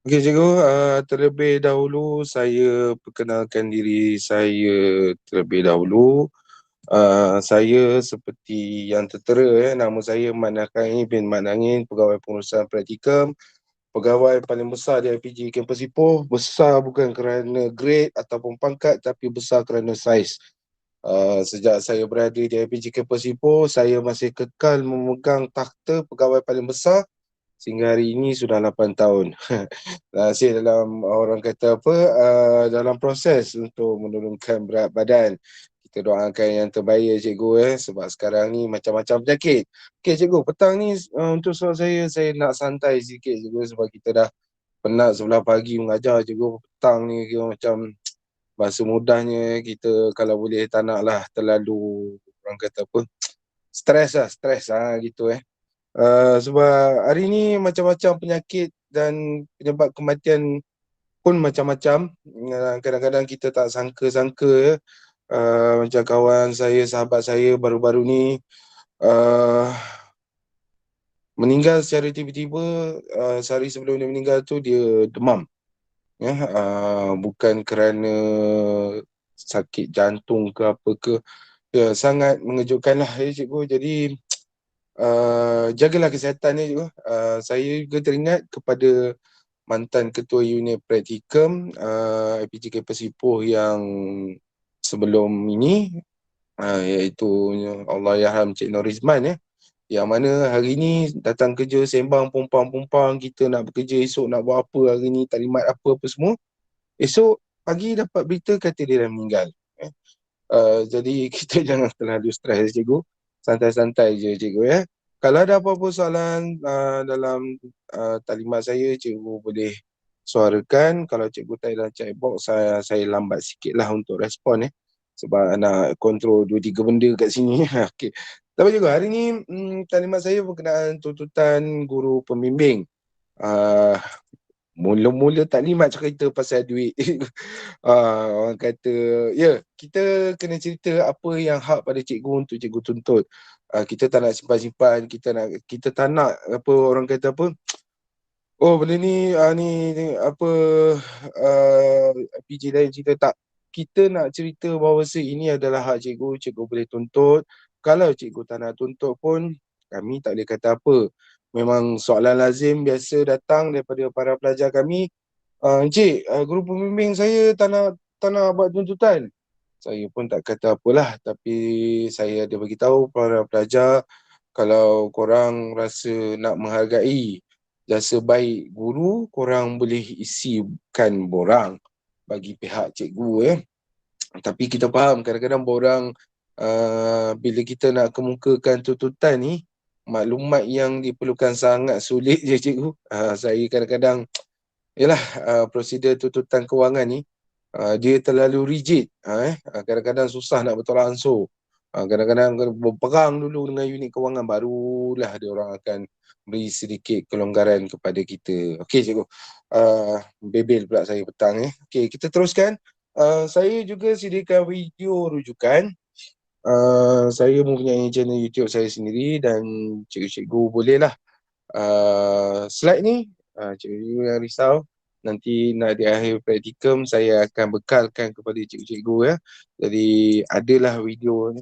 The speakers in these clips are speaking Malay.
Okey cikgu, terlebih dahulu saya perkenalkan diri saya terlebih dahulu. Saya seperti yang tertera, nama saya Mat Nakaim bin Mat Nangin, Pegawai Pengurusan Praktikum, pegawai paling besar di IPG Kampus Ipoh. Besar bukan kerana grade ataupun pangkat, tapi besar kerana saiz. Sejak saya berada di IPG Kampus Ipoh, saya masih kekal memegang takhta pegawai paling besar sehingga hari ini sudah 8 tahun. Saya dalam orang kata apa, dalam proses untuk menurunkan berat badan. Kita doakan yang terbaik ya cikgu, sebab sekarang ni macam-macam penyakit. Okey cikgu, petang ni untuk soal saya nak santai sikit cikgu, sebab kita dah penat sebelah pagi mengajar cikgu. Petang ni kira macam bahasa mudahnya kita kalau boleh tak nak lah terlalu, orang kata apa, stres gitu. Sebab hari ni macam-macam penyakit dan penyebab kematian pun macam-macam. Kadang-kadang kita tak sangka-sangka ya. Macam kawan saya, sahabat saya baru-baru ni uh, meninggal secara tiba-tiba. Sehari sebelum dia meninggal tu dia demam. Ya, bukan kerana sakit jantung ke apa ke. Ya, sangat mengejutkan lah ya cikgu. Jadi jagalah kesihatan ni cikgu. Saya juga teringat kepada mantan ketua unit praktikum IPG Kampus Ipoh yang sebelum ini, iaitu Allahyarham Cik Norizman, yang mana hari ni datang kerja sembang pumpang-pumpang, kita nak bekerja esok nak buat apa hari ni, taklimat apa-apa semua. Esok pagi dapat berita kata dia dah meninggal. Jadi kita jangan terlalu stres cikgu. Santai-santai je cikgu ya. Kalau ada apa-apa soalan dalam taklimat saya, cikgu boleh suarakan. Kalau cikgu type dalam chat box, saya lambat sikit lah untuk respon. Sebab nak kontrol 2-3 benda kat sini. Okey. Tapi cikgu, hari ni taklimat saya berkenaan tuntutan guru pembimbing. Uh, Mula-mula taklimat cerita pasal duit. Orang kata, ya, kita kena cerita apa yang hak pada cikgu untuk cikgu tuntut. Kita tak nak simpan-simpan, kita tak nak apa orang kata apa. Oh benda ni apa, PJ lain cerita tak. Kita nak cerita bahawa ini adalah hak cikgu, cikgu boleh tuntut. Kalau cikgu tak nak tuntut pun, kami tak boleh kata apa. Memang soalan lazim biasa datang daripada para pelajar kami. Encik, guru pembimbing saya tak nak buat tuntutan. Saya pun tak kata apalah, tapi saya ada bagi tahu para pelajar, kalau korang rasa nak menghargai jasa baik guru, korang boleh isikan borang bagi pihak cikgu Tapi kita faham kadang-kadang borang, bila kita nak kemukakan tuntutan ni, maklumat yang diperlukan sangat sulit je cikgu. Saya kadang-kadang, yalah, prosedur tuntutan kewangan ni, dia terlalu rigid. Kadang-kadang susah nak bertolak ansur. Kadang-kadang berperang dulu dengan unit kewangan, barulah dia orang akan beri sedikit kelonggaran kepada kita. Okey cikgu. Bebel pula saya petang Okey, kita teruskan. Saya juga sediakan video rujukan. Saya mempunyai channel YouTube saya sendiri dan cikgu-cikgu bolehlah slide ni, cikgu yang risau, nanti nak di akhir praktikum saya akan bekalkan kepada cikgu-cikgu Jadi adalah video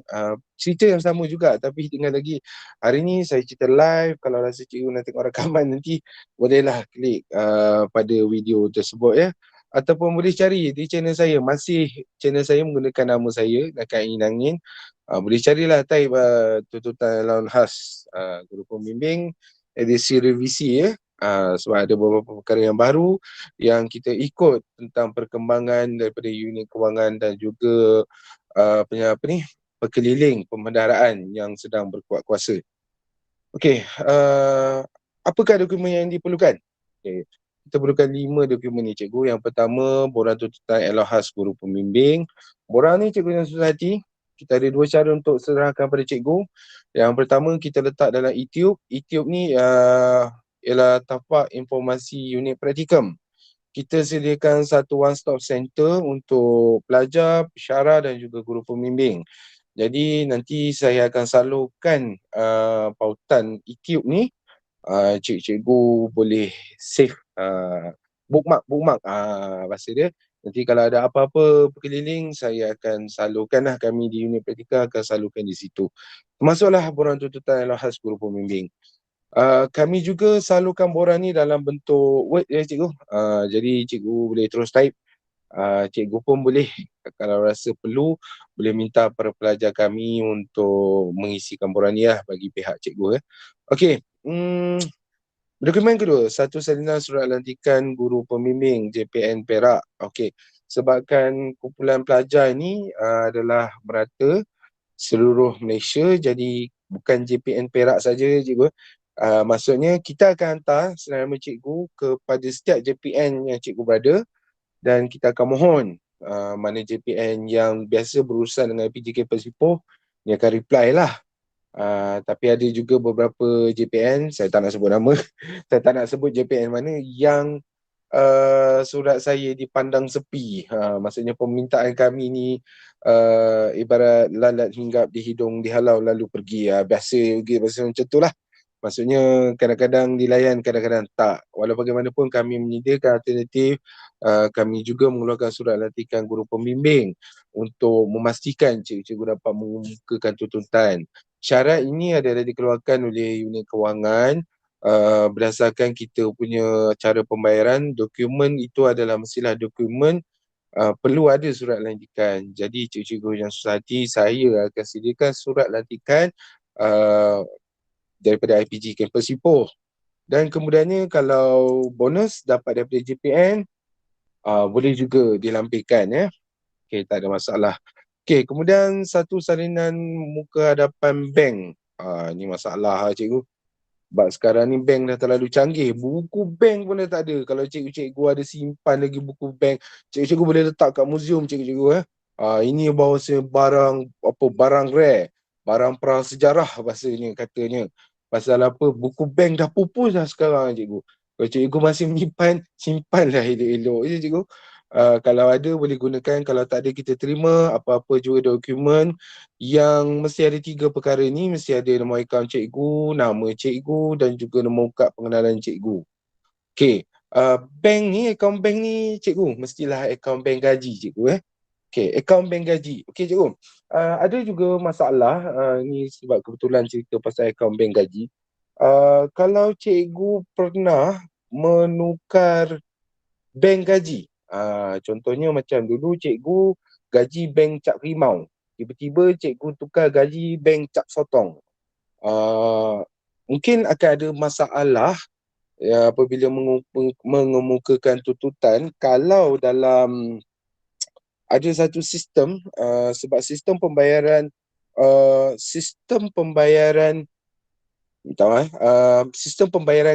cerita yang sama juga, tapi dengan lagi hari ni saya cerita live. Kalau rasa cikgu nak tengok rakaman nanti, bolehlah klik pada video tersebut ataupun boleh cari di channel saya. Masih channel saya menggunakan nama saya, Nakaim Nangin. Boleh carilah type tuntutan lawan khas guru pembimbing edisi revisi sebab ada beberapa perkara yang baru yang kita ikut tentang perkembangan daripada unit kewangan dan juga pekeliling pemendaraan yang sedang berkuat kuasa. Okey, apakah dokumen yang diperlukan? Okay. Kita perlukan 5 dokumen ni cikgu. Yang pertama, borang tuntutan elah khas guru pembimbing. Borang ni cikgu yang susah hati. Kita ada 2 cara untuk serahkan pada cikgu. Yang pertama, kita letak dalam e-tube. E-tube ni ialah tapak informasi unit praktikum. Kita sediakan satu one stop center untuk pelajar, pensyarah dan juga guru pembimbing. Jadi nanti saya akan salurkan pautan e-tube ni. Cikgu boleh save bookmark. Bahasa dia. Nanti kalau ada apa-apa berkeliling, saya akan salurkan lah, kami di unit praktikal akan salurkan di situ. Termasuklah borang tuntutan yang khas guru pembimbing. Kami juga salurkan borang ni dalam bentuk Word ya cikgu. Jadi cikgu boleh terus type. Cikgu pun boleh kalau rasa perlu boleh minta para pelajar kami untuk mengisikan borang ni lah bagi pihak cikgu. Okey. Dokumen kedua, satu salinan surat lantikan guru pembimbing JPN Perak. Okey. Sebabkan kumpulan pelajar ini adalah merata seluruh Malaysia, jadi bukan JPN Perak saja cikgu. Maksudnya kita akan hantar senarai cikgu kepada setiap JPN yang cikgu berada, dan kita akan mohon mana JPN yang biasa berurusan dengan PJK Persipoh, dia akan reply lah. Tapi ada juga beberapa JPN, saya tak nak sebut nama, saya tak nak sebut JPN mana yang surat saya dipandang sepi. Maksudnya permintaan kami ni ibarat lalat hinggap di hidung dihalau lalu pergi. Biasa macam tu lah. Maksudnya kadang-kadang dilayan, kadang-kadang tak. Walau bagaimanapun kami menyediakan alternatif, kami juga mengeluarkan surat lantikan guru pembimbing untuk memastikan cikgu-cikgu dapat mengemukakan tuntutan. Syarat ini adalah dikeluarkan oleh unit kewangan berdasarkan kita punya cara pembayaran. Dokumen itu adalah mestilah dokumen perlu ada surat lantikan. Jadi cikgu-cikgu yang susah hati, saya akan sediakan surat lantikan uh, daripada IPG Kampus Ipoh. Dan kemudiannya kalau bonus dapat daripada JPN, boleh juga dilampirkan ya. Okey, tak ada masalah. Okey, kemudian satu salinan muka hadapan bank. Ni masalah cikgu. Sebab sekarang ni bank dah terlalu canggih. Buku bank pun dah tak ada. Kalau cikgu-cikgu ada simpan lagi buku bank, cikgu-cikgu boleh letak kat muzium cikgu-cikgu. Ini bahasa barang apa, barang rare, barang prasejarah bahasanya katanya. Pasal apa, buku bank dah pupus dah sekarang cikgu. Kalau cikgu masih menyimpan, simpanlah elok-elok je cikgu. Kalau ada boleh gunakan, kalau tak ada kita terima. Apa-apa juga dokumen yang mesti ada 3 perkara ni, mesti ada nombor akaun cikgu, nama cikgu dan juga nombor kad pengenalan cikgu. Okey, bank ni, akaun bank ni cikgu, mestilah akaun bank gaji cikgu. Okey, akaun bank gaji. Okey cikgu, ada juga masalah, ni sebab kebetulan cerita pasal akaun bank gaji. Kalau cikgu pernah menukar bank gaji, contohnya macam dulu cikgu gaji bank Cap Rimau, tiba-tiba cikgu tukar gaji bank Cap Sotong. Mungkin akan ada masalah apabila mengemukakan tuntutan kalau dalam ada satu sistem, sebab sistem pembayaran sistem pembayaran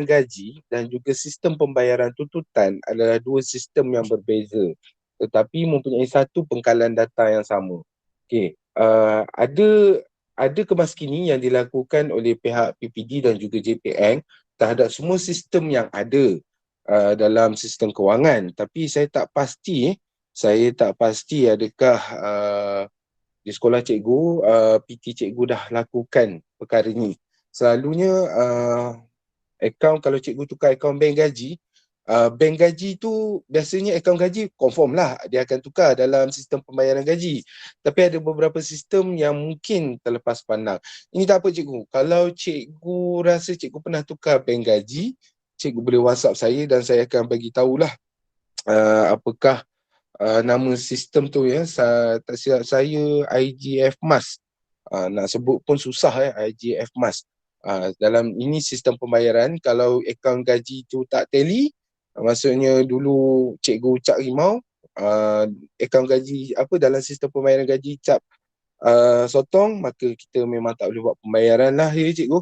gaji dan juga sistem pembayaran tuntutan adalah dua sistem yang berbeza, tetapi mempunyai satu pengkalan data yang sama. Okey, ada kemaskini yang dilakukan oleh pihak PPD dan juga JPN terhadap semua sistem yang ada dalam sistem kewangan, tapi saya tak pasti adakah di sekolah cikgu, PT cikgu dah lakukan perkara ni. Selalunya akaun, kalau cikgu tukar akaun bank gaji tu biasanya akaun gaji confirm lah dia akan tukar dalam sistem pembayaran gaji. Tapi ada beberapa sistem yang mungkin terlepas pandang. Ini tak apa cikgu. Kalau cikgu rasa cikgu pernah tukar bank gaji, cikgu boleh WhatsApp saya dan saya akan bagi tahulah apakah nama sistem tu ya. Tak silap saya IGF Mas. Nak sebut pun susah ya, IGF Mas. Dalam ini sistem pembayaran, kalau akaun gaji tu tak tally, maksudnya dulu cikgu Cap Rimau, akaun gaji apa dalam sistem pembayaran gaji Cap Sotong, maka kita memang tak boleh buat pembayaran lah ya cikgu.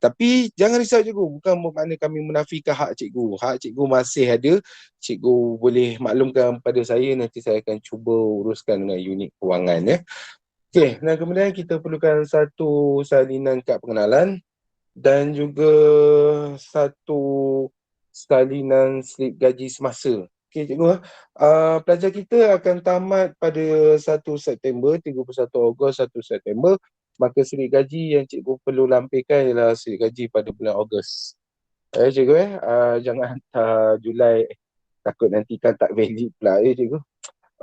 Tapi jangan risau cikgu, bukan bermakna kami menafikan hak cikgu. Hak cikgu masih ada. Cikgu boleh maklumkan pada saya, nanti saya akan cuba uruskan dengan unit kewangan ya. Okey, dan kemudian kita perlukan satu salinan kad pengenalan dan juga satu salinan slip gaji semasa. Okey cikgu, pelajar kita akan tamat pada 1 September, 31 Ogos, 1 September. Maka slip gaji yang cikgu perlu lampirkan ialah slip gaji pada bulan Ogos. Cikgu jangan hantar Julai, Takut nanti kan tak valid pula cikgu.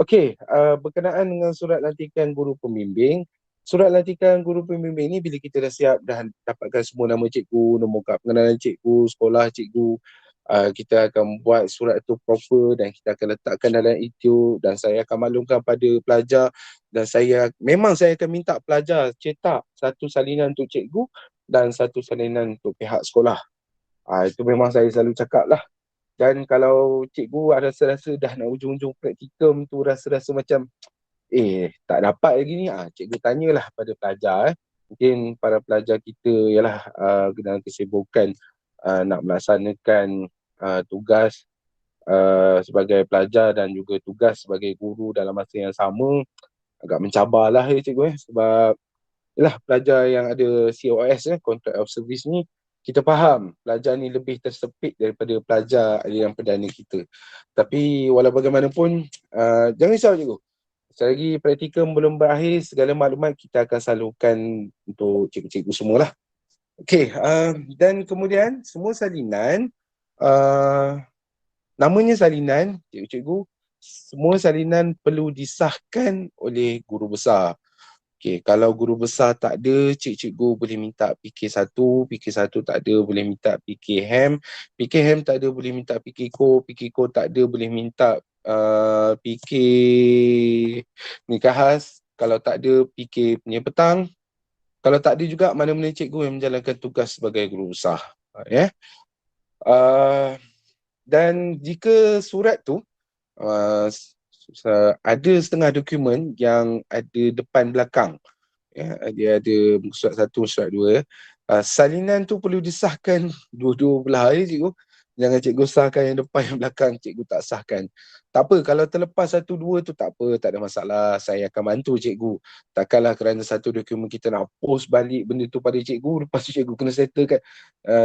Okey, berkenaan dengan surat lantikan guru pembimbing. Surat lantikan guru pembimbing ni bila kita dah siap, dah dapatkan semua nama cikgu, nombor kad pengenalan cikgu, sekolah cikgu, kita akan buat surat tu proper dan kita akan letakkan dalam eTube dan saya akan maklumkan pada pelajar dan memang saya akan minta pelajar cetak satu salinan untuk cikgu dan satu salinan untuk pihak sekolah. Itu memang saya selalu cakap lah. Dan kalau cikgu rasa-rasa dah nak ujung-ujung praktikum tu rasa-rasa macam tak dapat lagi ni, cikgu tanyalah pada pelajar. Mungkin para pelajar kita ialah dalam kesibukan nak melaksanakan tugas sebagai pelajar dan juga tugas sebagai guru dalam masa yang sama. Agak mencabarlah cikgu sebab yalah, pelajar yang ada COS Contract of Service ni, kita faham pelajar ni lebih tersepit daripada pelajar aliran perdana kita. Tapi walau bagaimanapun, jangan risau cikgu. Selagi praktikum belum berakhir, segala maklumat kita akan salurkan untuk cikgu-cikgu semualah. Okey, dan kemudian semua salinan, namanya salinan, cikgu-cikgu, semua salinan perlu disahkan oleh guru besar. Okay, kalau guru besar tak ada, cikgu boleh minta PK1, PK1 tak ada, boleh minta PK-HEM, PK-HEM tak ada, boleh minta PK-KO, PK-KO tak ada, boleh minta PK nikah khas, kalau tak ada, PK penyerpetang, kalau tak ada juga, mana-mana cikgu yang menjalankan tugas sebagai guru besar. Dan jika surat tu, ada setengah dokumen yang ada depan belakang, dia ada surat 1, surat 2. Salinan tu perlu disahkan dua-dua belah cikgu. Jangan cikgu sahkan yang depan, yang belakang cikgu tak sahkan. Tak apa, kalau terlepas 1, 2 tu tak apa, tak ada masalah. Saya akan bantu cikgu. Takkanlah kerana satu dokumen kita nak post balik benda tu pada cikgu, lepas tu cikgu kena settlekan.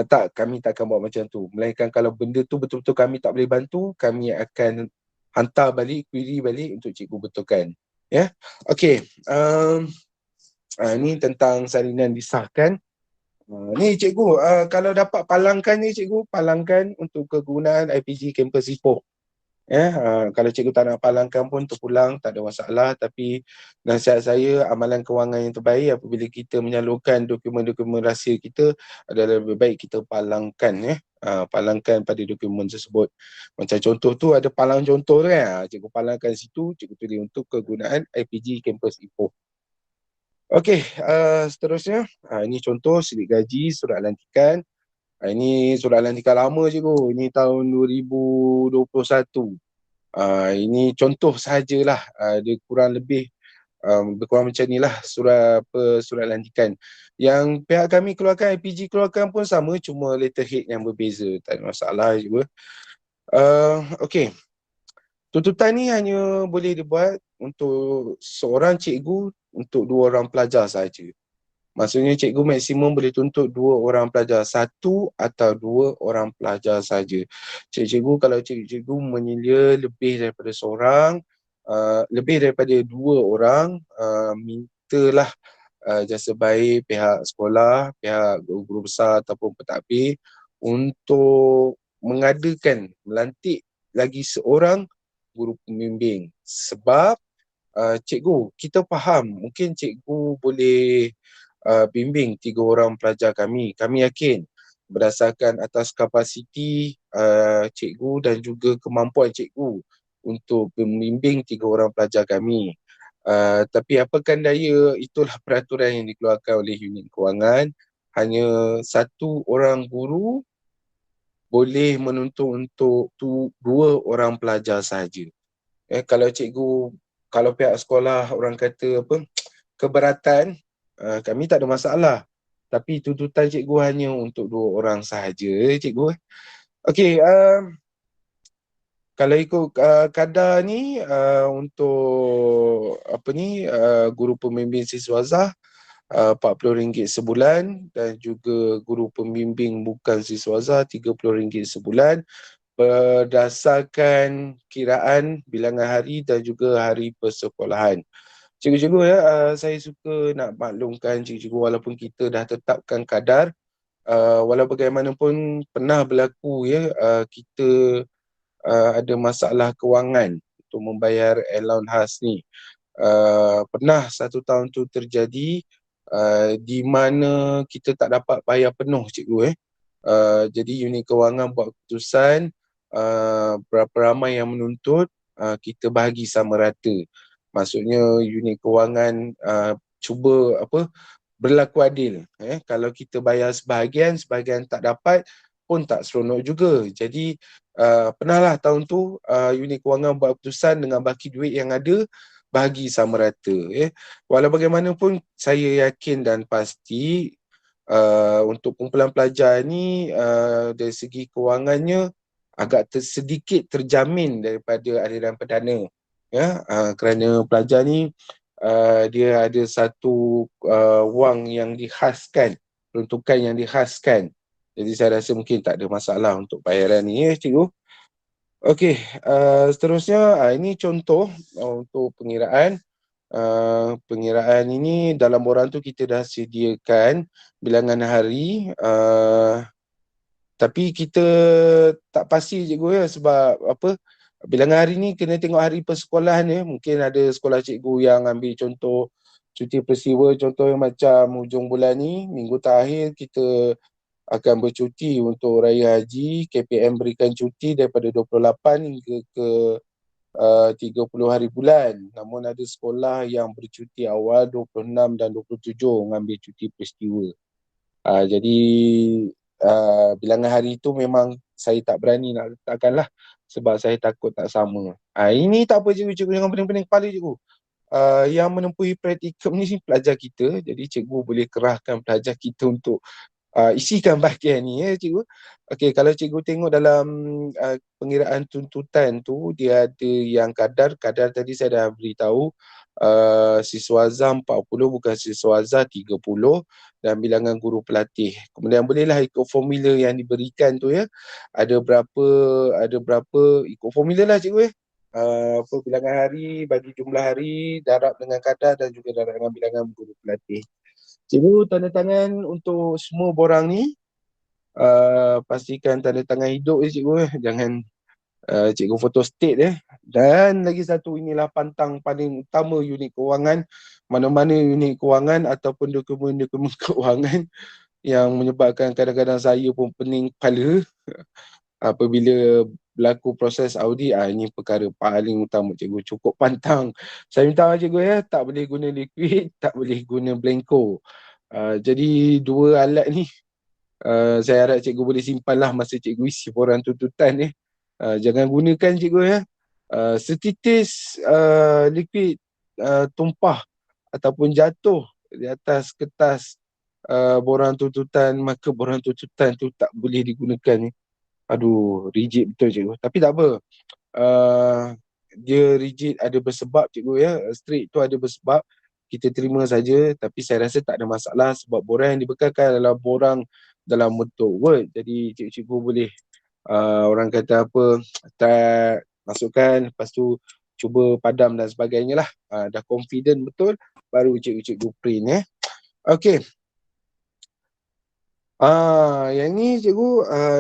Tak, kami tak akan buat macam tu. Melainkan kalau benda tu betul-betul kami tak boleh bantu, kami akan hantar balik, query balik untuk cikgu betulkan. Okey. Ni tentang salinan disahkan. Ni cikgu, kalau dapat palangkan ni cikgu, palangkan untuk kegunaan IPG Kampus Ipoh. Kalau cikgu tak nak palangkan pun terpulang, tak ada masalah. Tapi nasihat saya, amalan kewangan yang terbaik apabila kita menyalurkan dokumen-dokumen rahsia kita adalah lebih baik kita palangkan. Palangkan pada dokumen tersebut. Macam contoh tu ada palang contoh tu kan, cikgu palangkan situ, cikgu tulis untuk kegunaan IPG Kampus Ipoh. Okey, seterusnya, ini contoh silik gaji, surat lantikan. Ini surat lantikan lama cikgu, ini tahun 2021. Ini contoh sahajalah, dia kurang lebih berkurang macam ni lah surat lantikan. Yang pihak kami keluarkan, IPG keluarkan pun sama, cuma letterhead yang berbeza, tak ada masalah cikgu. Okey. Tuntutan ni hanya boleh dibuat untuk seorang cikgu untuk 2 orang pelajar sahaja. Maksudnya cikgu maksimum boleh tuntut 2 orang pelajar, 1 atau 2 orang pelajar sahaja. Cikgu kalau cikgu menyelia lebih daripada seorang, lebih daripada 2 orang, mintalah jasa baik pihak sekolah, pihak guru besar ataupun pentadbir untuk melantik lagi seorang guru pembimbing. Sebab cikgu, kita faham mungkin cikgu boleh bimbing 3 orang pelajar kami. Kami yakin berdasarkan atas kapasiti cikgu dan juga kemampuan cikgu untuk membimbing 3 orang pelajar kami. Tapi apakan daya, itulah peraturan yang dikeluarkan oleh unit kewangan. Hanya 1 orang guru boleh menuntut untuk 2 orang pelajar sahaja. Kalau pihak sekolah orang kata keberatan, kami tak ada masalah. Tapi tuntutan cikgu hanya untuk 2 orang sahaja cikgu. Okey, kalau ikut kadar ni untuk guru pembimbing siswazah RM40 sebulan dan juga guru pembimbing bukan siswazah RM30 sebulan berdasarkan kiraan bilangan hari dan juga hari persekolahan. Cikgu-cikgu saya suka nak maklumkan cikgu-cikgu walaupun kita dah tetapkan kadar, walau bagaimanapun pernah berlaku kita ada masalah kewangan untuk membayar allowance khas ni. Pernah satu tahun tu terjadi di mana kita tak dapat bayar penuh cikgu. Jadi unit kewangan buat keputusan berapa ramai yang menuntut, kita bahagi sama rata. Maksudnya unit kewangan cuba berlaku adil. Kalau kita bayar sebahagian, sebahagian tak dapat pun tak seronok juga. Jadi pernahlah tahun tu unit kewangan buat keputusan dengan baki duit yang ada, bahagi sama rata. Walau bagaimanapun saya yakin dan pasti untuk kumpulan pelajar ni dari segi kewangannya agak sedikit terjamin daripada aliran perdana. Kerana pelajar ni dia ada satu wang yang dikhaskan, peruntukan yang dikhaskan. Jadi saya rasa mungkin tak ada masalah untuk bayaran ni cikgu. Okey, seterusnya ini contoh untuk pengiraan. Pengiraan ini dalam borang tu kita dah sediakan bilangan hari, tapi kita tak pasti cikgu sebab bilangan hari ni kena tengok hari persekolahan. Mungkin ada sekolah cikgu yang ambil contoh cuti peristiwa, contoh yang macam hujung bulan ni, minggu terakhir kita akan bercuti untuk Raya Haji. KPM berikan cuti daripada 28 hingga ke 30 hari bulan. Namun ada sekolah yang bercuti awal 26 dan 27 mengambil cuti peristiwa. Jadi bilangan hari itu memang saya tak berani nak letakkan lah, sebab saya takut tak sama. Ini tak apa cikgu, jangan pening-pening kepala cikgu. Yang menempuhi praktikum ni pelajar kita, jadi cikgu boleh kerahkan pelajar kita untuk isikan bahagian ni cikgu. Okey, kalau cikgu tengok dalam pengiraan tuntutan tu, dia ada yang kadar tadi saya dah beritahu, siswa azam 40 bukan siswa azam 30, dan bilangan guru pelatih. Kemudian bolehlah ikut formula yang diberikan tu ada berapa ikut formula lah cikgu bilangan hari bagi jumlah hari, darab dengan kadar dan juga darab dengan bilangan guru pelatih. Cikgu tanda tangan untuk semua borang ni. Pastikan tanda tangan hidup cikgu jangan cikgu foto state Dan lagi satu, inilah pantang paling utama unit kewangan. Mana-mana unit kewangan ataupun dokumen-dokumen kewangan yang menyebabkan kadang-kadang saya pun pening kepala apabila berlaku proses audit. Ini perkara paling utama cikgu, cukup pantang. Saya minta cikgu tak boleh guna liquid, tak boleh guna blanco. Jadi dua alat ni saya harap cikgu boleh simpanlah masa cikgu isi borang tuntutan jangan gunakan cikgu setitis liquid tumpah ataupun jatuh di atas kertas borang tuntutan, maka borang tuntutan tu tak boleh digunakan. Aduh, rigid betul cikgu. Tapi tak apa. Dia rigid ada bersebab cikgu strict tu ada bersebab. Kita terima saja, tapi saya rasa tak ada masalah sebab borang yang dibekalkan adalah borang dalam bentuk Word. Jadi cikgu-cikgu boleh orang kata tak masukkan, lepas tu cuba padam dan sebagainya lah. Dah confident betul, baru cikgu-cikgu print Okey. Yang ni cikgu,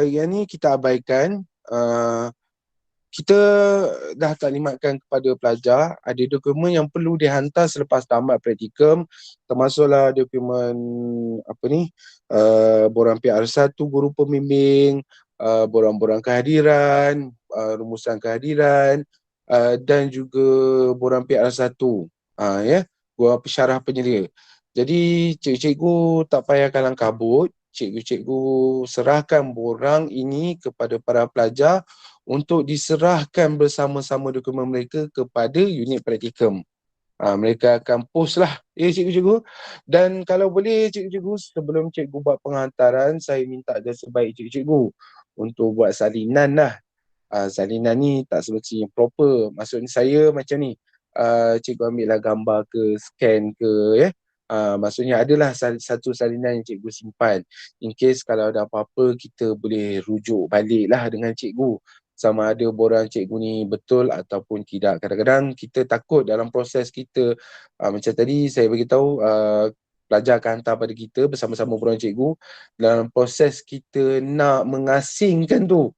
yang ni kita abaikan. Kita dah taklimatkan kepada pelajar ada dokumen yang perlu dihantar selepas tamat praktikum, termasuklah dokumen borang PR1, guru pembimbing, borang-borang kehadiran, rumusan kehadiran, dan juga borang PR1, borang pensyarah penyelia. Jadi cikgu-cikgu tak payah kalang kabut, cikgu-cikgu serahkan borang ini kepada para pelajar untuk diserahkan bersama-sama dokumen mereka kepada unit praktikum. Mereka akan post lah cikgu-cikgu. Dan kalau boleh cikgu-cikgu, sebelum cikgu buat penghantaran, saya minta jasa baik cikgu-cikgu untuk buat salinan lah. Salinan ni tak semestinya proper. Maksudnya saya macam ni, cikgu ambil lah gambar ke, scan ke maksudnya adalah satu salinan yang cikgu simpan. In case kalau ada apa-apa, kita boleh rujuk balik lah dengan cikgu sama ada borang cikgu ni betul ataupun tidak. Kadang-kadang kita takut dalam proses kita, macam tadi saya beritahu, pelajar akan hantar pada kita bersama-sama borang cikgu. Dalam proses kita nak mengasingkan tu,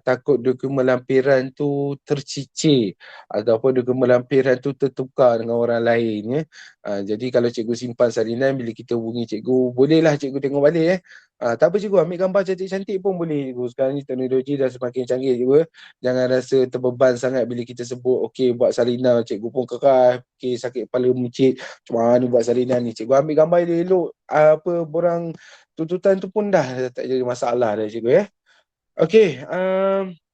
takut dokumen lampiran tu tercicir ataupun dokumen lampiran tu tertukar dengan orang lain ya. Jadi kalau cikgu simpan salinan, bila kita hubungi cikgu, bolehlah cikgu tengok balik tak apa cikgu, ambil gambar cantik-cantik pun boleh cikgu. Sekarang ni teknologi dah semakin canggih cikgu. Jangan rasa terbeban sangat bila kita sebut okey buat salinan, cikgu pun keras, okey sakit kepala mencit, macam mana buat salinan ni. Cikgu ambil gambar elok, apa borang tuntutan tu pun dah tak jadi masalah dah cikgu ya. Okey,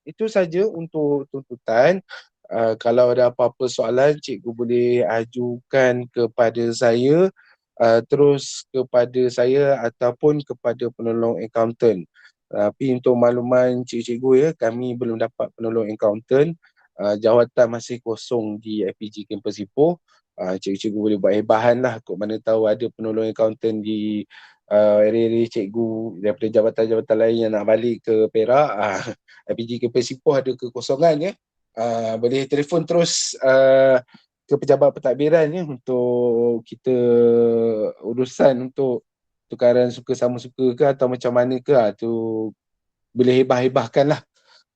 itu saja untuk tuntutan. Kalau ada apa-apa soalan, cikgu boleh ajukan kepada saya, terus kepada saya ataupun kepada penolong accountant. Tapi untuk makluman cikgu-cikgu ya, kami belum dapat penolong accountant. Jawatan masih kosong di FPG Kampus Ipoh. Cikgu-cikgu boleh buat hebahan lah, kok mana tahu ada penolong accountant di area-area cikgu daripada jabatan-jabatan lain yang nak balik ke Perak. IPG Kampus Ipoh ada kekosongan ya. Boleh telefon terus ke pejabat pentadbiran ya, untuk kita urusan untuk tukaran suka sama suka ke atau macam mana ke, tu boleh hebah-hebahkan lah.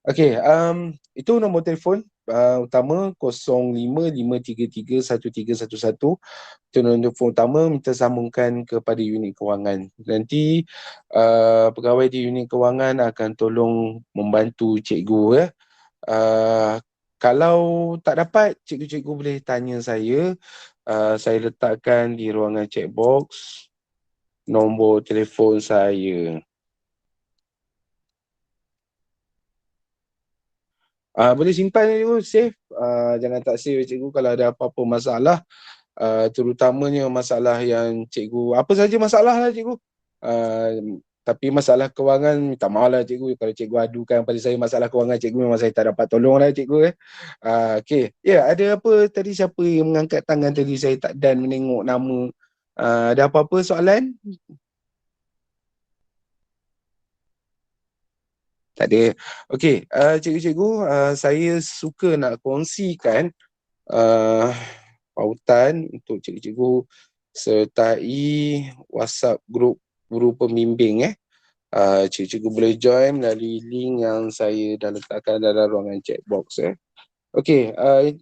Okey, itu nombor telefon utama 05-533-1311. Itu nombor telefon utama, minta sambungkan kepada unit kewangan. Nanti pegawai di unit kewangan akan tolong membantu cikgu ya. Kalau tak dapat, cikgu-cikgu boleh tanya saya. Saya letakkan di ruangan chat box nombor telefon saya. Boleh simpan cikgu, save. Jangan tak save cikgu kalau ada apa-apa masalah. Terutamanya masalah yang cikgu, apa saja masalah lah cikgu. Tapi masalah kewangan, minta maaf lah cikgu. Kalau cikgu adukan pada saya masalah kewangan cikgu, memang saya tak dapat tolong lah cikgu. Okay. Ya, ada apa tadi, siapa yang mengangkat tangan tadi, saya tak dan menengok nama. Ada apa-apa soalan? Tak ada. Okey, cikgu-cikgu, saya suka nak kongsikan pautan untuk cikgu-cikgu sertai WhatsApp grup guru pembimbing cikgu-cikgu boleh join melalui link yang saya dah letakkan dalam ruangan chat box Okey,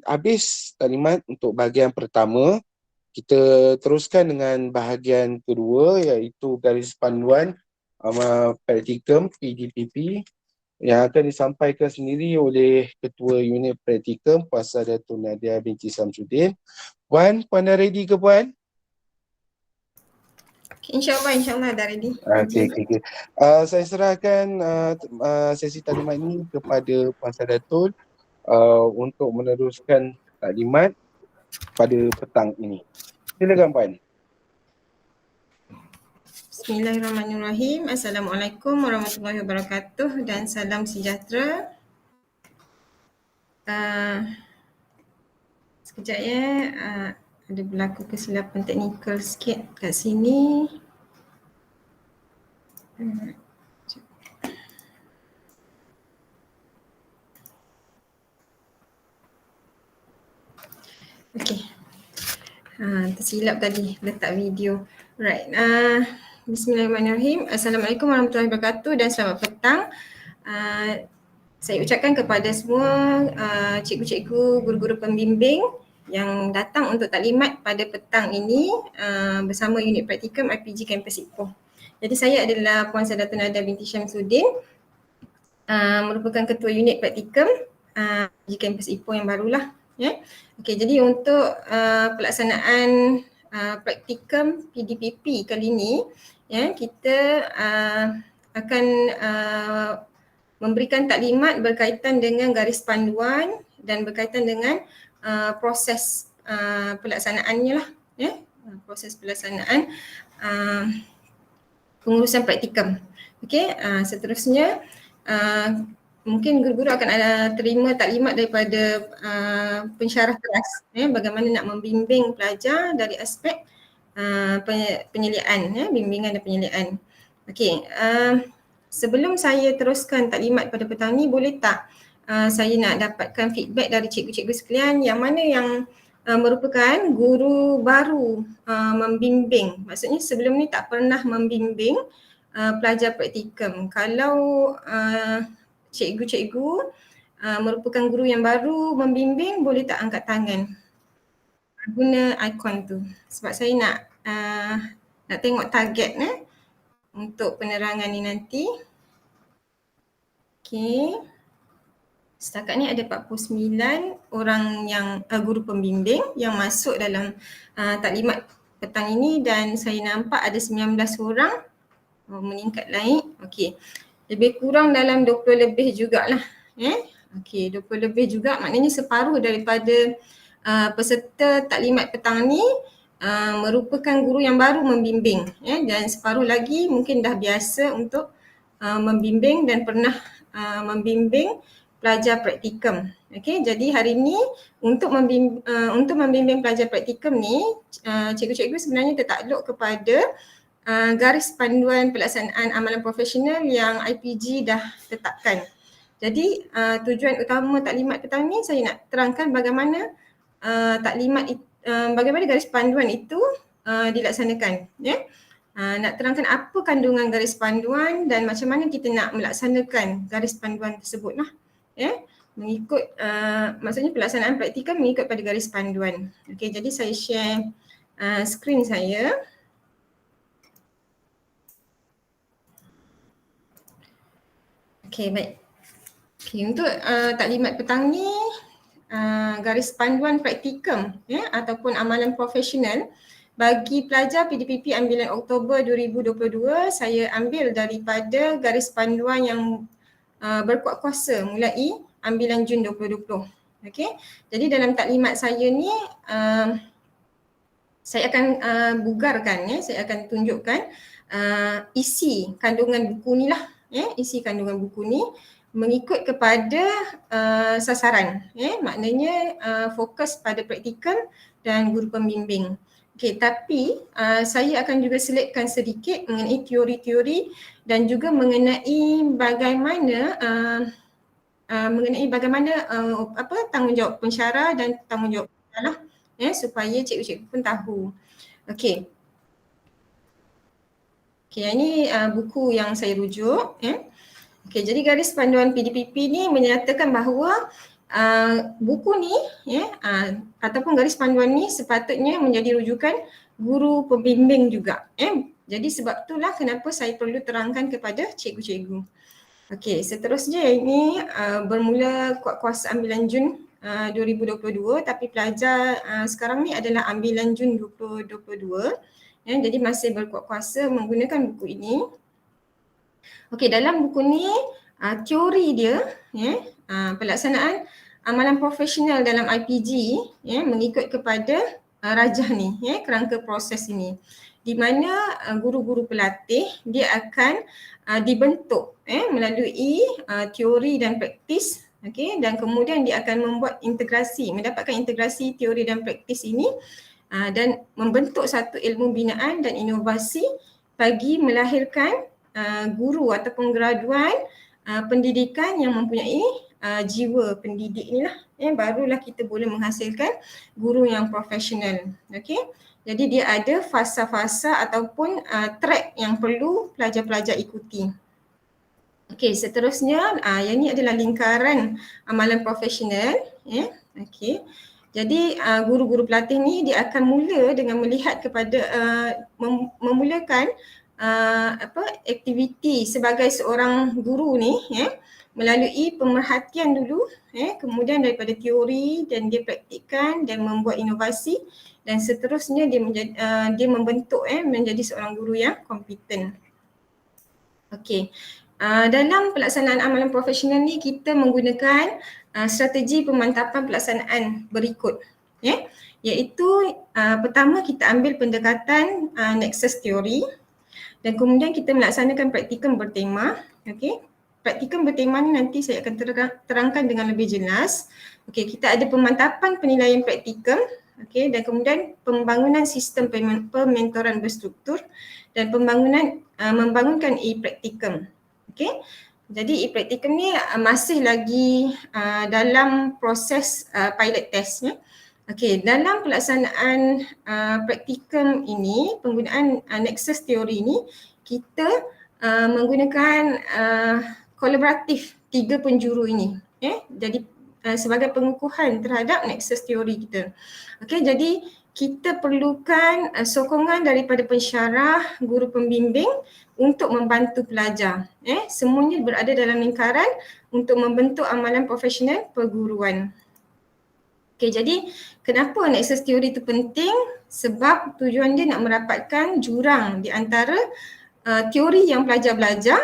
habis taklimat untuk bahagian pertama. Kita teruskan dengan bahagian kedua, iaitu garis panduan praktikum PDPP yang akan disampaikan sendiri oleh Ketua Unit Praktikum Puan Dato' Nadia binti Samsudin. Puan dah ready ke Puan? InsyaAllah dah ready. Okay. Saya serahkan sesi taklimat ini kepada Puan Dato' untuk meneruskan taklimat pada petang ini. Silakan Puan. Bismillahirrahmanirrahim. Assalamualaikum warahmatullahi wabarakatuh dan salam sejahtera. Sekejap ya, ada berlaku kesilapan teknikal sikit kat sini. Okey. Tersilap tadi letak video. Right. Bismillahirrahmanirrahim. Assalamualaikum warahmatullahi wabarakatuh dan selamat petang. Saya ucapkan kepada semua cikgu-cikgu, guru-guru pembimbing yang datang untuk taklimat pada petang ini bersama unit praktikum IPG Kampus Ipoh. Jadi saya adalah Puan Dato' Nadia binti Syamsuddin, merupakan ketua unit praktikum IPG Kampus Ipoh yang barulah. Ya. Okey, jadi untuk pelaksanaan praktikum PDPP kali ini, ya, kita akan memberikan taklimat berkaitan dengan garis panduan dan berkaitan dengan proses pelaksanaannya lah, ya, proses pelaksanaan pengurusan praktikum. Okey, seterusnya mungkin guru-guru akan terima taklimat daripada pensyarah kelas, bagaimana nak membimbing pelajar dari aspek penyeliaan, bimbingan dan penyeliaan. Okey, sebelum saya teruskan taklimat pada petang ni, boleh tak saya nak dapatkan feedback dari cikgu-cikgu sekalian yang mana yang merupakan guru baru membimbing. Maksudnya sebelum ni tak pernah membimbing pelajar praktikum. Kalau cikgu-cikgu merupakan guru yang baru membimbing, boleh tak angkat tangan? Guna ikon tu. Sebab saya nak tengok target untuk penerangan ni nanti. Okey. Setakat ni ada 49 orang yang guru pembimbing yang masuk dalam taklimat petang ini dan saya nampak ada 19 orang meningkat naik. Okey. Lebih kurang dalam 20 lebih jugalah. Okey, 20 lebih juga, maknanya separuh daripada peserta taklimat petang ni merupakan guru yang baru membimbing, dan separuh lagi mungkin dah biasa untuk membimbing dan pernah membimbing pelajar praktikum. Okey, jadi hari ni untuk membimbing pelajar praktikum ni, cikgu-cikgu sebenarnya tertakluk kepada garis panduan pelaksanaan amalan profesional yang IPG dah tetapkan. Jadi tujuan utama taklimat petang ni saya nak terangkan bagaimana bagaimana garis panduan itu dilaksanakan. Nak terangkan apa kandungan garis panduan dan macam mana kita nak melaksanakan garis panduan tersebut lah. Mengikut maksudnya pelaksanaan praktikum mengikut pada garis panduan. Okey, jadi saya share skrin saya. Okey, baik. Okey, untuk taklimat petang ni garis panduan praktikum ataupun amalan profesional bagi pelajar PDPP ambilan Oktober 2022, saya ambil daripada garis panduan yang berkuat kuasa mulai ambilan Jun 2020. Okey. Jadi dalam taklimat saya ni saya akan bugarkan, saya akan tunjukkan isi kandungan buku ni lah, isi kandungan buku ni mengikut kepada sasaran, maknanya fokus pada praktikum dan guru pembimbing. Okey, tapi saya akan juga selitkan sedikit mengenai teori-teori dan juga mengenai bagaimana tanggungjawab pensyarah dan tanggungjawab pensyarah, supaya cikgu-cikgu pun tahu. Okey. Okey, ini buku yang saya rujuk. Okey, jadi garis panduan PDPP ni menyatakan bahawa buku ni ataupun garis panduan ni sepatutnya menjadi rujukan guru pembimbing juga. Jadi sebab itulah kenapa saya perlu terangkan kepada cikgu-cikgu. Okey, seterusnya ini bermula kuat kuasa ambilan Jun 2022, tapi pelajar sekarang ni adalah ambilan Jun 2022. Jadi masih berkuat kuasa menggunakan buku ini. Okey, dalam buku ni teori dia pelaksanaan amalan profesional dalam IPG mengikut kepada rajah ni, kerangka proses ini, di mana guru-guru pelatih dia akan dibentuk melalui teori dan praktis, dan kemudian dia akan membuat integrasi, mendapatkan integrasi teori dan praktis ini dan membentuk satu ilmu binaan dan inovasi bagi melahirkan guru ataupun graduan pendidikan yang mempunyai jiwa pendidik ni lah, barulah kita boleh menghasilkan guru yang profesional. Okey, jadi dia ada fasa-fasa ataupun track yang perlu pelajar-pelajar ikuti. Okey, seterusnya yang ini adalah lingkaran amalan profesional. Okey, jadi guru-guru pelatih ni dia akan mula dengan melihat kepada memulakan aktiviti sebagai seorang guru ni melalui pemerhatian dulu, kemudian daripada teori dan dia praktikkan dan membuat inovasi dan seterusnya dia membentuk menjadi seorang guru yang kompeten. Okey, dalam pelaksanaan amalan profesional ni kita menggunakan strategi pemantapan pelaksanaan berikut, iaitu pertama kita ambil pendekatan nexus teori dan kemudian kita melaksanakan praktikum bertema. Okey, praktikum bertema ni nanti saya akan terangkan dengan lebih jelas. Okey, kita ada pemantapan penilaian praktikum, dan kemudian pembangunan sistem pementoran berstruktur dan membangunkan e-praktikum. Okey, jadi e-praktikum ni masih lagi dalam proses pilot test. Okey, dalam pelaksanaan praktikum ini, penggunaan nexus teori ini, kita menggunakan kolaboratif tiga penjuru ini. Jadi sebagai pengukuhan terhadap nexus teori kita. Okey, jadi kita perlukan sokongan daripada pensyarah, guru pembimbing untuk membantu pelajar. Semuanya berada dalam lingkaran untuk membentuk amalan profesional perguruan. Okey, jadi kenapa nexus teori itu penting? Sebab tujuan dia nak merapatkan jurang di antara teori yang pelajar belajar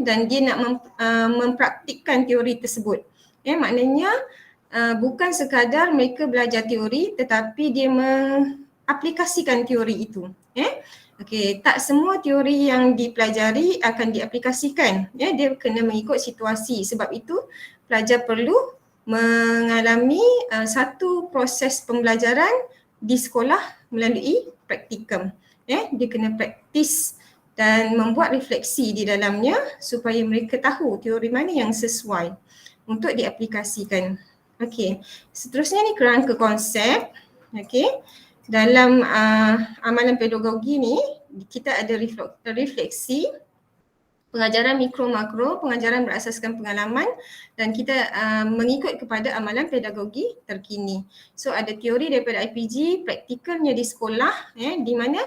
dan dia nak mempraktikkan teori tersebut. Maknanya bukan sekadar mereka belajar teori tetapi dia mengaplikasikan teori itu. Okey, tak semua teori yang dipelajari akan diaplikasikan. Dia kena mengikut situasi. Sebab itu pelajar perlu mengalami satu proses pembelajaran di sekolah melalui praktikum. Dia kena praktis dan membuat refleksi di dalamnya supaya mereka tahu teori mana yang sesuai untuk diaplikasikan. Okey, seterusnya ni kerangka konsep. Okey, dalam amalan pedagogi ni kita ada refleksi, pengajaran mikro makro, pengajaran berasaskan pengalaman dan kita mengikut kepada amalan pedagogi terkini. So ada teori daripada IPG, praktikalnya di sekolah di mana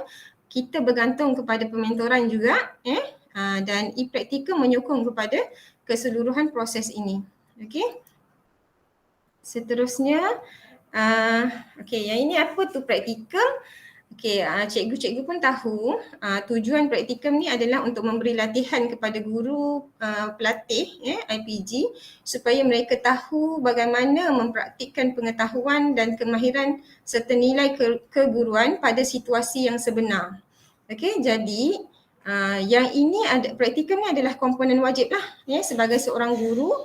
kita bergantung kepada pementoran juga dan e-praktikal menyokong kepada keseluruhan proses ini. Okey. Seterusnya, yang ini apa tu praktikum? Cikgu-cikgu pun tahu tujuan praktikum ni adalah untuk memberi latihan kepada guru pelatih IPG supaya mereka tahu bagaimana mempraktikkan pengetahuan dan kemahiran serta nilai keguruan pada situasi yang sebenar. Jadi yang ini ada praktikum ni adalah komponen wajib lah sebagai seorang guru.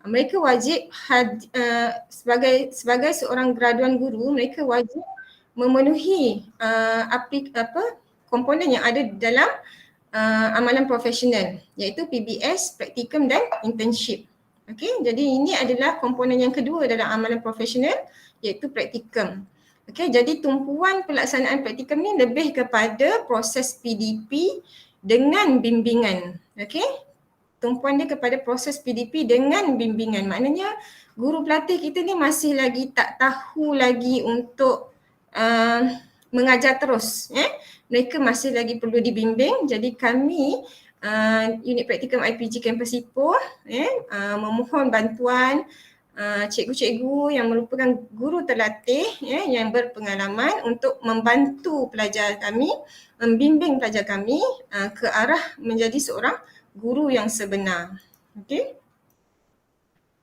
Mereka wajib sebagai seorang graduan guru, mereka wajib memenuhi komponen yang ada dalam amalan profesional iaitu PBS, praktikum dan internship. Jadi ini adalah komponen yang kedua dalam amalan profesional iaitu praktikum. Jadi tumpuan pelaksanaan praktikum ni lebih kepada proses PDP dengan bimbingan. Tumpuan dia kepada proses PDP dengan bimbingan. Maknanya guru pelatih kita ni masih lagi tak tahu lagi untuk mengajar terus. Mereka masih lagi perlu dibimbing. Jadi kami unit praktikum IPG Kampus Ipoh memohon bantuan cikgu-cikgu yang merupakan guru terlatih yang berpengalaman untuk membantu pelajar kami, membimbing pelajar kami ke arah menjadi seorang guru yang sebenar.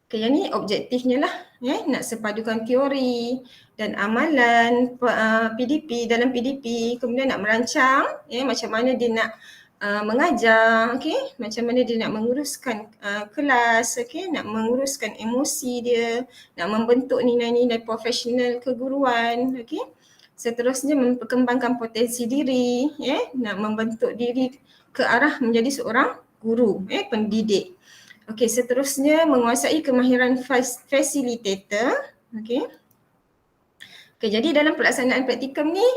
Yang ni objektifnya lah nak sepadukan teori dan amalan PDP dalam PDP, kemudian nak merancang macam mana dia nak mengajar, macam mana dia nak menguruskan kelas, nak menguruskan emosi dia, nak membentuk nilai-nilai profesional keguruan, seterusnya memperkembangkan potensi diri, nak membentuk diri ke arah menjadi seorang guru, pendidik. Seterusnya menguasai kemahiran facilitator. Jadi dalam pelaksanaan praktikum ni,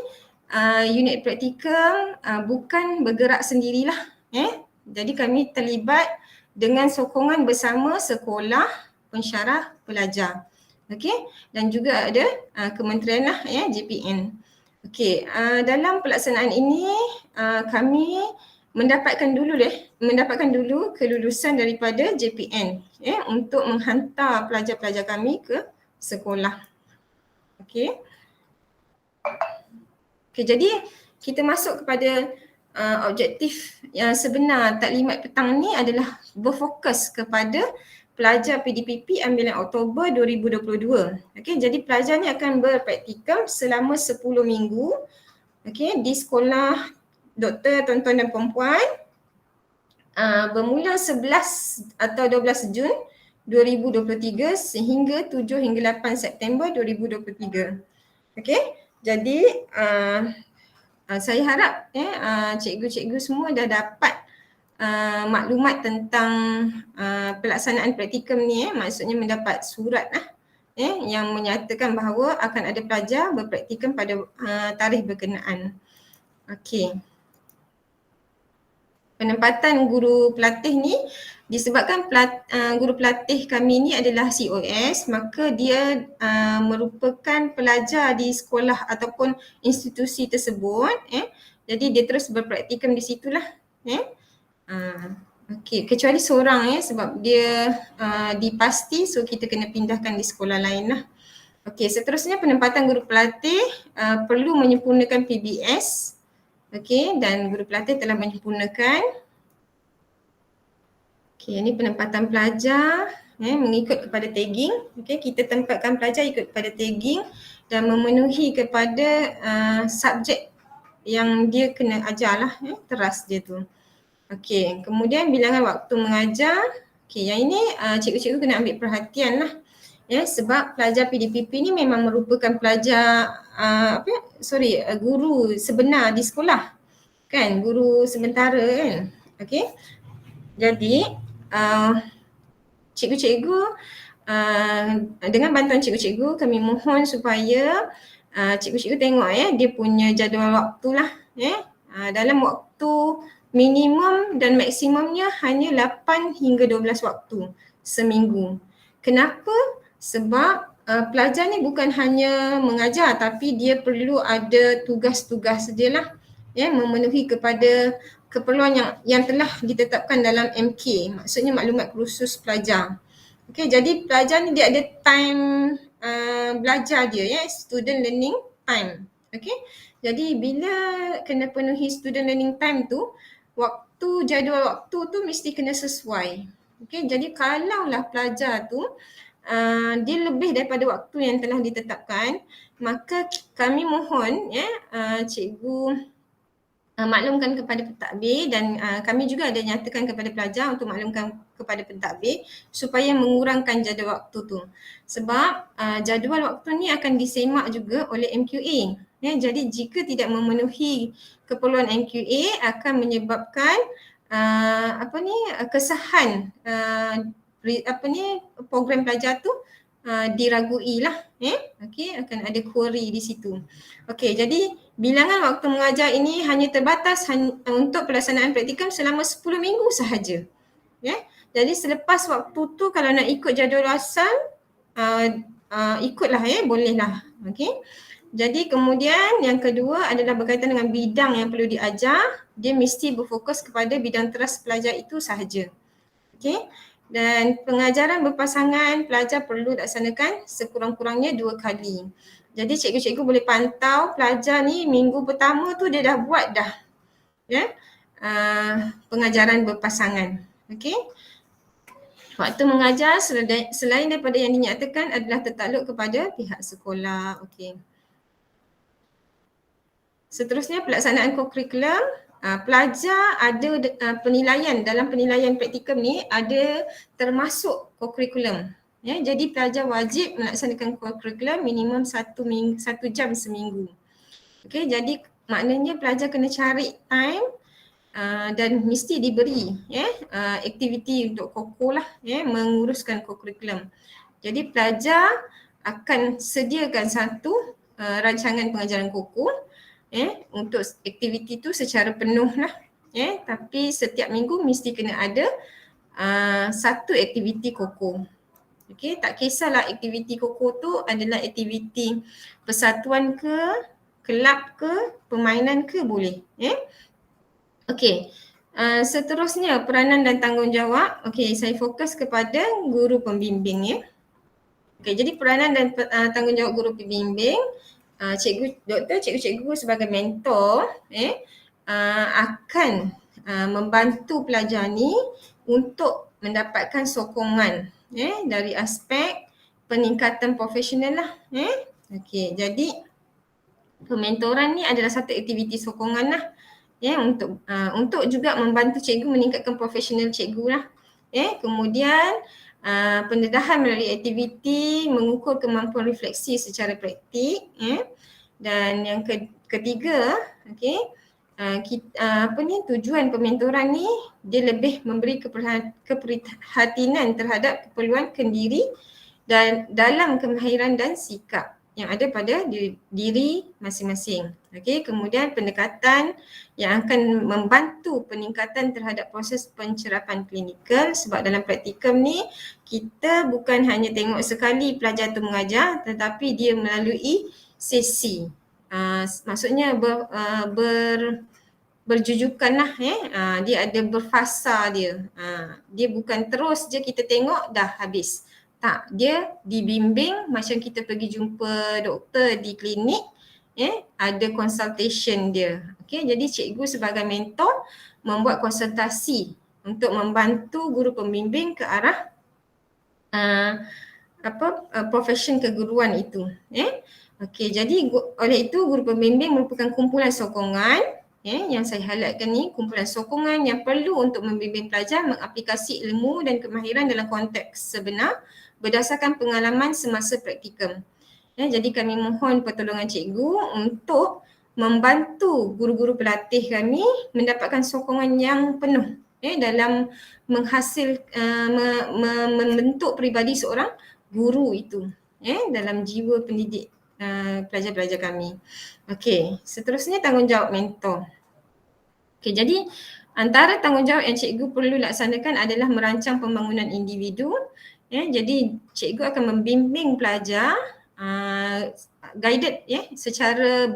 unit praktikum bukan bergerak sendirilah. Jadi kami terlibat dengan sokongan bersama sekolah, pensyarah, pelajar. Dan juga ada kementerian lah JPN. Dalam pelaksanaan ini kami mendapatkan dulu kelulusan daripada JPN untuk menghantar pelajar-pelajar kami ke sekolah. Jadi kita masuk kepada objektif yang sebenar taklimat petang ni adalah berfokus kepada pelajar PDPP ambilan Oktober 2022. Jadi pelajar ni akan berpraktikum selama 10 minggu di sekolah doktor, tuan-tuan dan perempuan bermula 11 atau 12 Jun 2023 sehingga 7 hingga 8 September 2023. Jadi saya harap cikgu-cikgu semua dah dapat maklumat tentang pelaksanaan praktikum ni, maksudnya mendapat surat yang menyatakan bahawa akan ada pelajar berpraktikum pada tarikh berkenaan. Penempatan guru pelatih ni disebabkan guru pelatih kami ni adalah COS, maka dia merupakan pelajar di sekolah ataupun institusi tersebut. Jadi dia terus berpraktikum di situlah. Okey, kecuali seorang sebab dia dipasti, so kita kena pindahkan di sekolah lain lah. Okey, seterusnya penempatan guru pelatih perlu menyempurnakan PBS. Okey, dan guru pelatih telah menyempurnakan. Okey, ini penempatan pelajar mengikut kepada tagging. Okey, kita tempatkan pelajar ikut kepada tagging dan memenuhi kepada subjek yang dia kena ajar lah, teras dia tu. Okey, kemudian bilangan waktu mengajar. Okey, yang ini cikgu-cikgu kena ambil perhatian lah. Sebab pelajar PDPP ni memang merupakan pelajar guru sebenar di sekolah. Kan, guru sementara kan. Okey. Jadi cikgu-cikgu dengan bantuan cikgu-cikgu kami mohon supaya cikgu-cikgu tengok dia punya jadual waktu lah. Dalam waktu minimum dan maksimumnya hanya 8 hingga 12 waktu seminggu. Kenapa? Sebab pelajar ni bukan hanya mengajar tapi dia perlu ada tugas-tugas dia lah, memenuhi kepada keperluan yang telah ditetapkan dalam MK, maksudnya maklumat kursus pelajar. Okey, jadi pelajar ni dia ada time belajar dia, student learning time. Okey, jadi bila kena penuhi student learning time tu, jadual waktu tu mesti kena sesuai. Okey, jadi kalaulah pelajar tu dia lebih daripada waktu yang telah ditetapkan, maka kami mohon cikgu maklumkan kepada pentadbir dan kami juga ada nyatakan kepada pelajar untuk maklumkan kepada pentadbir supaya mengurangkan jadual waktu tu. Sebab jadual waktu ni akan disemak juga oleh MQA. Jadi jika tidak memenuhi keperluan MQA akan menyebabkan kesahan program pelajar tu diragui lah. Okey, akan ada query di situ. Okey, jadi bilangan waktu mengajar ini hanya terbatas untuk pelaksanaan praktikum selama 10 minggu sahaja. Jadi selepas waktu tu kalau nak ikut jadual asal ikutlah, bolehlah. Okey. Jadi kemudian yang kedua adalah berkaitan dengan bidang yang perlu diajar, dia mesti berfokus kepada bidang teras pelajar itu sahaja. Okey. Dan pengajaran berpasangan pelajar perlu laksanakan sekurang-kurangnya 2 kali. Jadi cikgu-cikgu boleh pantau pelajar ni minggu pertama tu dia dah buat dah pengajaran berpasangan. Okey. Waktu mengajar selain daripada yang dinyatakan adalah tertakluk kepada pihak sekolah. Okey. Seterusnya pelaksanaan kokurikulum. Pelajar ada penilaian, dalam penilaian praktikum ni ada termasuk kokurikulum. Jadi pelajar wajib melaksanakan kokurikulum minimum 1 jam seminggu. Okey, jadi maknanya pelajar kena cari time dan mesti diberi aktiviti untuk koko lah, menguruskan kokurikulum. Jadi pelajar akan sediakan satu rancangan pengajaran koko untuk aktiviti tu secara penuh lah. Tapi setiap minggu mesti kena ada satu aktiviti koko. Okey, tak kisahlah aktiviti koko tu adalah aktiviti persatuan ke, kelab ke, permainan ke, boleh. Okey, seterusnya peranan dan tanggungjawab. Okey, saya fokus kepada guru pembimbing. Okey, jadi peranan dan tanggungjawab guru pembimbing. Cikgu-cikgu sebagai mentor akan membantu pelajar ni untuk mendapatkan sokongan dari aspek peningkatan profesional lah. Okey, jadi pementoran ni adalah satu aktiviti sokongan lah untuk juga membantu cikgu meningkatkan profesional cikgu lah. Kemudian pendedahan melalui aktiviti mengukur kemampuan refleksi secara praktik. Dan yang ketiga, tujuan pementoran ni dia lebih memberi keprihatinan terhadap keperluan kendiri dan dalam kemahiran dan sikap. yang ada pada diri masing-masing. Okey, kemudian pendekatan yang akan membantu peningkatan terhadap proses pencerapan klinikal, sebab dalam praktikum ni kita bukan hanya tengok sekali pelajar tu mengajar, tetapi dia melalui sesi. Maksudnya berjujukan lah, dia ada berfasa dia. Dia bukan terus je kita tengok dah habis. Tak, dia dibimbing macam kita pergi jumpa doktor di klinik, ada consultation dia. Okay, jadi cikgu sebagai mentor membuat konsultasi untuk membantu guru pembimbing ke arah profession keguruan itu. Okey, jadi oleh itu guru pembimbing merupakan kumpulan sokongan, yang saya highlightkan ni, kumpulan sokongan yang perlu untuk membimbing pelajar mengaplikasi ilmu dan kemahiran dalam konteks sebenar berdasarkan pengalaman semasa praktikum. Jadi kami mohon pertolongan cikgu untuk membantu guru-guru pelatih kami mendapatkan sokongan yang penuh dalam membentuk peribadi seorang guru itu dalam jiwa pendidik pelajar-pelajar kami. Okey, seterusnya tanggungjawab mentor. Okey, jadi antara tanggungjawab yang cikgu perlu laksanakan adalah merancang pembangunan individu. Jadi cikgu akan membimbing pelajar guided secara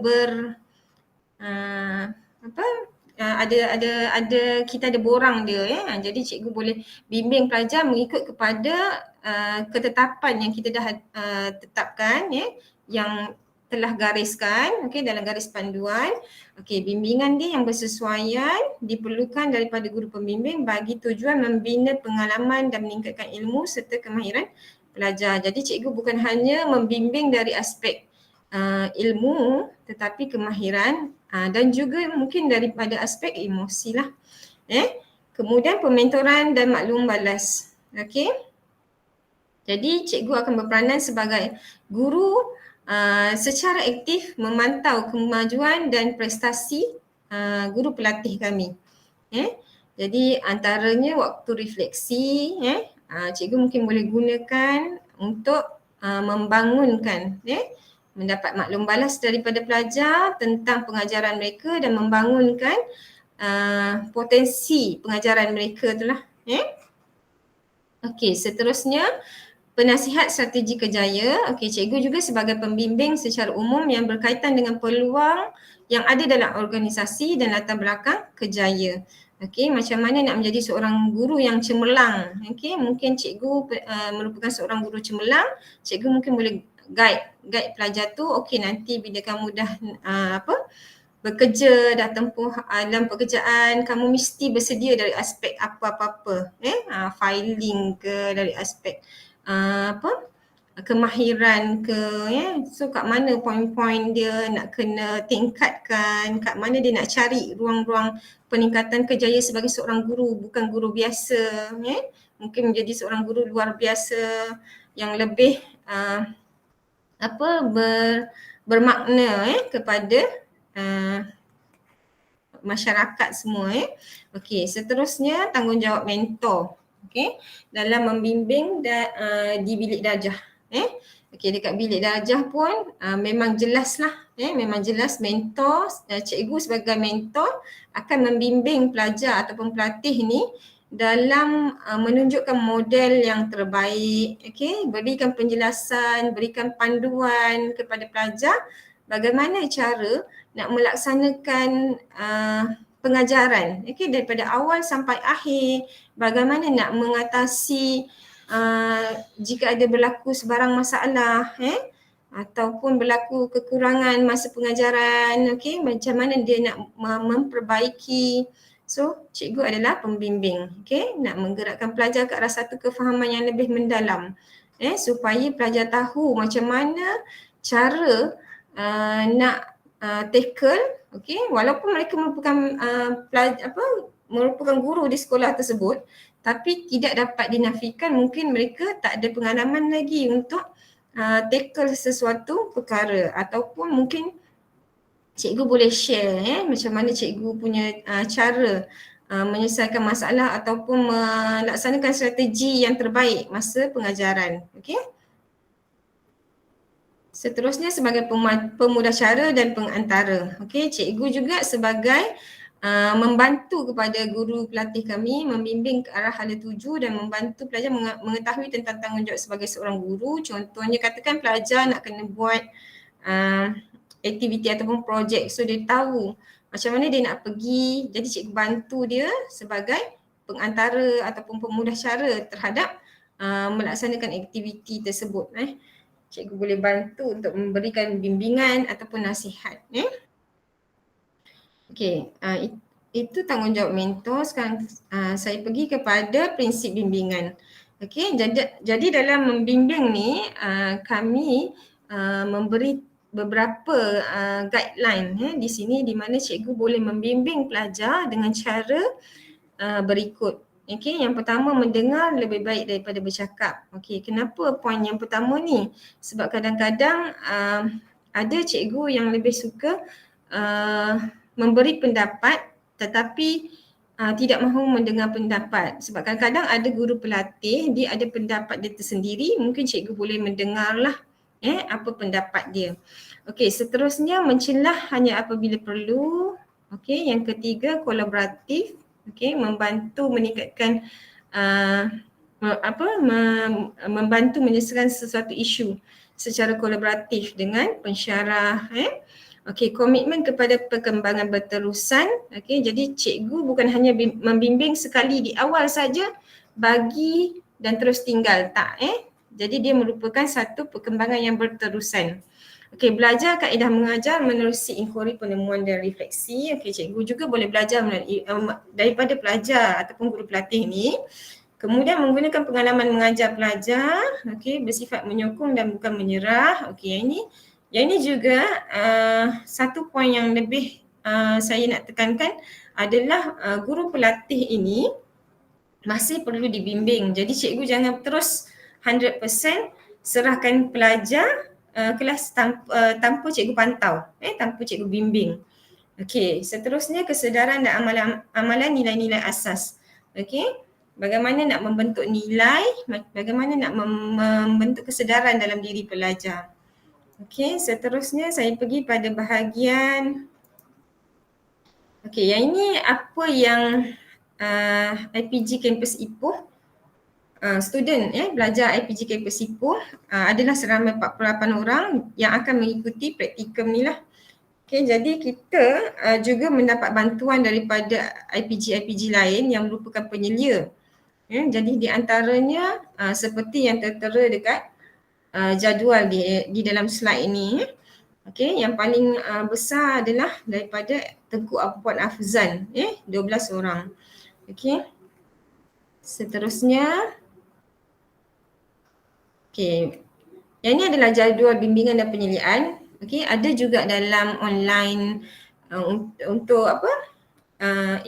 ada kita ada borang dia jadi cikgu boleh bimbing pelajar mengikut kepada ketetapan yang kita dah tetapkan yang telah gariskan dalam garis panduan. Bimbingan dia yang bersesuaian diperlukan daripada guru pembimbing bagi tujuan membina pengalaman dan meningkatkan ilmu serta kemahiran pelajar. Jadi cikgu bukan hanya membimbing dari aspek ilmu tetapi kemahiran dan juga mungkin daripada aspek emosi lah. Kemudian pementoran dan maklum balas. Okey. Jadi cikgu akan berperanan sebagai guru secara aktif memantau kemajuan dan prestasi guru pelatih kami. Jadi antaranya waktu refleksi, cikgu mungkin boleh gunakan untuk membangunkan mendapat maklum balas daripada pelajar tentang pengajaran mereka dan membangunkan potensi pengajaran mereka itulah. Okey, seterusnya penasihat strategi kerjaya. Okey, cikgu juga sebagai pembimbing secara umum yang berkaitan dengan peluang yang ada dalam organisasi dan latar belakang kerjaya. Okey, macam mana nak menjadi seorang guru yang cemerlang. Okey, mungkin cikgu merupakan seorang guru cemerlang, cikgu mungkin boleh guide pelajar tu, okey nanti bila kamu dah bekerja, dah tempuh dalam pekerjaan, kamu mesti bersedia dari aspek apa-apa, filing ke, dari aspek kemahiran ke, so kat mana poin-poin dia nak kena tingkatkan, kat mana dia nak cari ruang-ruang peningkatan kerjaya sebagai seorang guru, bukan guru biasa, mungkin menjadi seorang guru luar biasa yang lebih bermakna kepada masyarakat semua. Okey, seterusnya tanggungjawab mentor. Okey, dalam membimbing di bilik darjah. Okey, dekat bilik darjah pun memang jelaslah, memang jelas mentor, cikgu sebagai mentor akan membimbing pelajar ataupun pelatih ni dalam menunjukkan model yang terbaik, berikan penjelasan, berikan panduan kepada pelajar bagaimana cara nak melaksanakan pengajaran, daripada awal sampai akhir, bagaimana nak mengatasi jika ada berlaku sebarang masalah, ataupun berlaku kekurangan masa pengajaran, macam mana dia nak memperbaiki. So, cikgu adalah pembimbing, nak menggerakkan pelajar ke arah satu kefahaman yang lebih mendalam, supaya pelajar tahu macam mana cara nak tackle, walaupun mereka merupakan guru di sekolah tersebut, tapi tidak dapat dinafikan mungkin mereka tak ada pengalaman lagi untuk tackle sesuatu perkara, ataupun mungkin cikgu boleh share macam mana cikgu punya cara menyelesaikan masalah ataupun melaksanakan strategi yang terbaik masa pengajaran. Seterusnya sebagai pemudasyara dan pengantara. Okey, cikgu juga sebagai membantu kepada guru pelatih kami membimbing ke arah hala tuju dan membantu pelajar mengetahui tentang tanggungjawab sebagai seorang guru. Contohnya katakan pelajar nak kena buat aktiviti ataupun projek, so dia tahu macam mana dia nak pergi, jadi cikgu bantu dia sebagai pengantara ataupun pemudasyara terhadap melaksanakan aktiviti tersebut. Cikgu boleh bantu untuk memberikan bimbingan ataupun nasihat. Okey, itu tanggungjawab mentor. Sekarang saya pergi kepada prinsip bimbingan. Okey, jadi dalam membimbing ni kami memberi beberapa guideline di sini di mana cikgu boleh membimbing pelajar dengan cara berikut. Okey, yang pertama mendengar lebih baik daripada bercakap. Okey, kenapa poin yang pertama ni? Sebab kadang-kadang ada cikgu yang lebih suka memberi pendapat tetapi tidak mahu mendengar pendapat. Sebab kadang-kadang ada guru pelatih, dia ada pendapat dia tersendiri, mungkin cikgu boleh mendengarlah apa pendapat dia. Okey, seterusnya mencelah hanya apabila perlu. Okey, yang ketiga kolaboratif. Okey, membantu meningkatkan membantu menyelesaikan sesuatu isu secara kolaboratif dengan pensyarah. Okey, komitmen kepada perkembangan berterusan. Okey, jadi cikgu bukan hanya membimbing sekali di awal saja, bagi dan terus tinggal, tak. Jadi dia merupakan satu perkembangan yang berterusan. Okey, belajar kaedah mengajar menerusi inquiry, penemuan dan refleksi. Okey, cikgu juga boleh belajar daripada pelajar ataupun guru pelatih ni. Kemudian menggunakan pengalaman mengajar pelajar, okey, bersifat menyokong dan bukan menyerah. Okey, yang ini juga satu poin yang lebih saya nak tekankan adalah guru pelatih ini masih perlu dibimbing. Jadi cikgu jangan terus 100% serahkan pelajar kelas tanpa cikgu pantau, tanpa cikgu bimbing. Okey, seterusnya kesedaran dan amalan nilai-nilai asas. Okey, bagaimana nak membentuk nilai, bagaimana nak membentuk kesedaran dalam diri pelajar. Okey, seterusnya saya pergi pada bahagian yang ini apa yang IPG Campus Ipoh student belajar IPG Campus Ipoh adalah seramai 48 orang yang akan mengikuti praktikum ni lah. Okay, jadi kita juga mendapat bantuan daripada IPG lain yang merupakan penyelia. Jadi di antaranya seperti yang tertera dekat jadual di dalam slide ini. Okay, yang paling besar adalah daripada Tengku Puan Afzan, 12 orang. Okay, seterusnya. Okay, yang ini adalah jadual bimbingan dan penyeliaan. Okay, ada juga dalam online untuk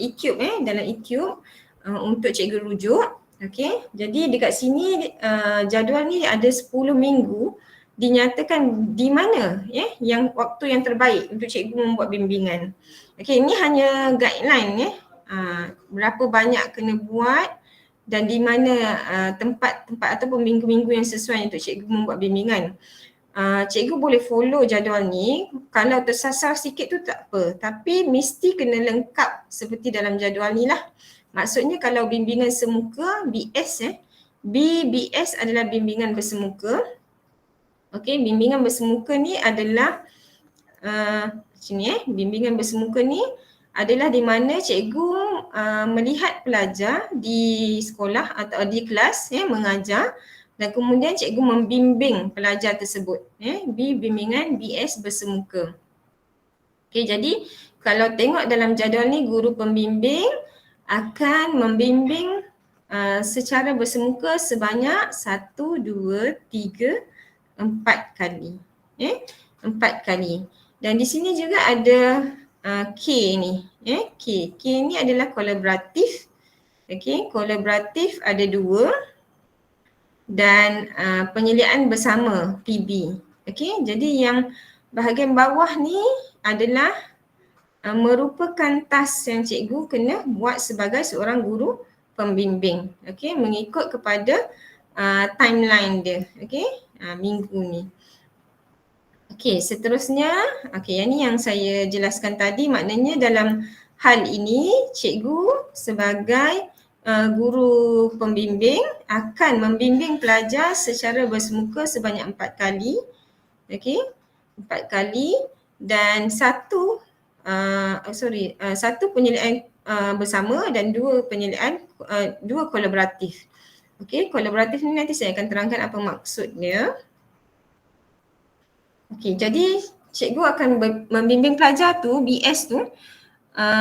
eTube, dalam eTube untuk cikgu rujuk. Okay, jadi dekat sini jadual ni ada 10 minggu dinyatakan di mana yang waktu yang terbaik untuk cikgu membuat bimbingan. Okay, ini hanya guideline berapa banyak kena buat dan di mana tempat-tempat ataupun minggu-minggu yang sesuai untuk cikgu membuat bimbingan. Cikgu boleh follow jadual ni, kalau tersasar sikit tu tak apa, tapi mesti kena lengkap seperti dalam jadual ni lah. Maksudnya kalau bimbingan semuka, BBS adalah bimbingan bersemuka. Okey, bimbingan bersemuka ni adalah bimbingan bersemuka ni adalah di mana cikgu melihat pelajar di sekolah atau di kelas mengajar dan kemudian cikgu membimbing pelajar tersebut. Bimbingan BS bersemuka. Okey, jadi kalau tengok dalam jadual ni, guru pembimbing akan membimbing secara bersemuka sebanyak 1, 2, 3, 4 kali. 4 kali. Dan di sini juga ada K ni. K ni adalah kolaboratif. Okey, kolaboratif ada 2 dan penyeliaan bersama PB. Okey, jadi yang bahagian bawah ni adalah merupakan task yang cikgu kena buat sebagai seorang guru pembimbing. Okey, mengikut kepada timeline dia. Okey, minggu ni. Okey, seterusnya, yang ni yang saya jelaskan tadi, maknanya dalam hal ini cikgu sebagai guru pembimbing akan membimbing pelajar secara bersemuka sebanyak 4 kali. Okey, 4 kali dan satu penyelidikan bersama dan dua penyelidikan dua kolaboratif. Okey, kolaboratif ni nanti saya akan terangkan apa maksudnya. Okey, jadi cikgu akan membimbing pelajar tu, BS tu,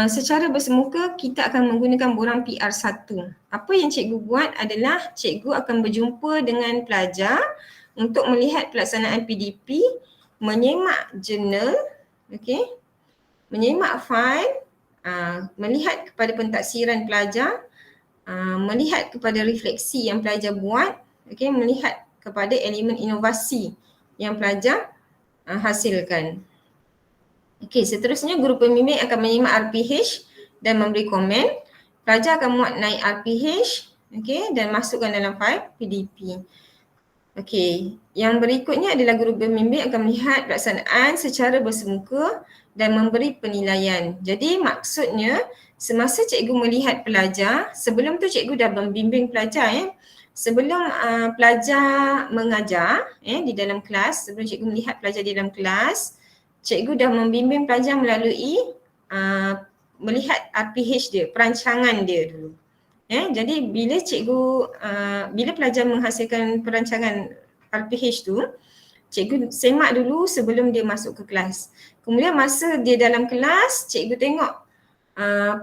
secara bersemuka kita akan menggunakan borang PR1. Apa yang cikgu buat adalah cikgu akan berjumpa dengan pelajar untuk melihat pelaksanaan PDP, menyemak jurnal, okey, menyemak fail, melihat kepada pentaksiran pelajar, melihat kepada refleksi yang pelajar buat, okey, melihat kepada elemen inovasi yang pelajar hasilkan. Okey, seterusnya guru pembimbing akan menyimak RPH dan memberi komen. Pelajar akan muat naik RPH, okey, dan masukkan dalam fail PDP. Okey, yang berikutnya adalah guru pembimbing akan melihat pelaksanaan secara bersemuka dan memberi penilaian. Jadi maksudnya semasa cikgu melihat pelajar, sebelum tu cikgu dah membimbing pelajar sebelum pelajar mengajar di dalam kelas, sebelum cikgu melihat pelajar di dalam kelas, cikgu dah membimbing pelajar melalui melihat RPH dia, perancangan dia dulu. Jadi bila bila pelajar menghasilkan perancangan RPH tu, cikgu semak dulu sebelum dia masuk ke kelas. Kemudian masa dia dalam kelas, cikgu tengok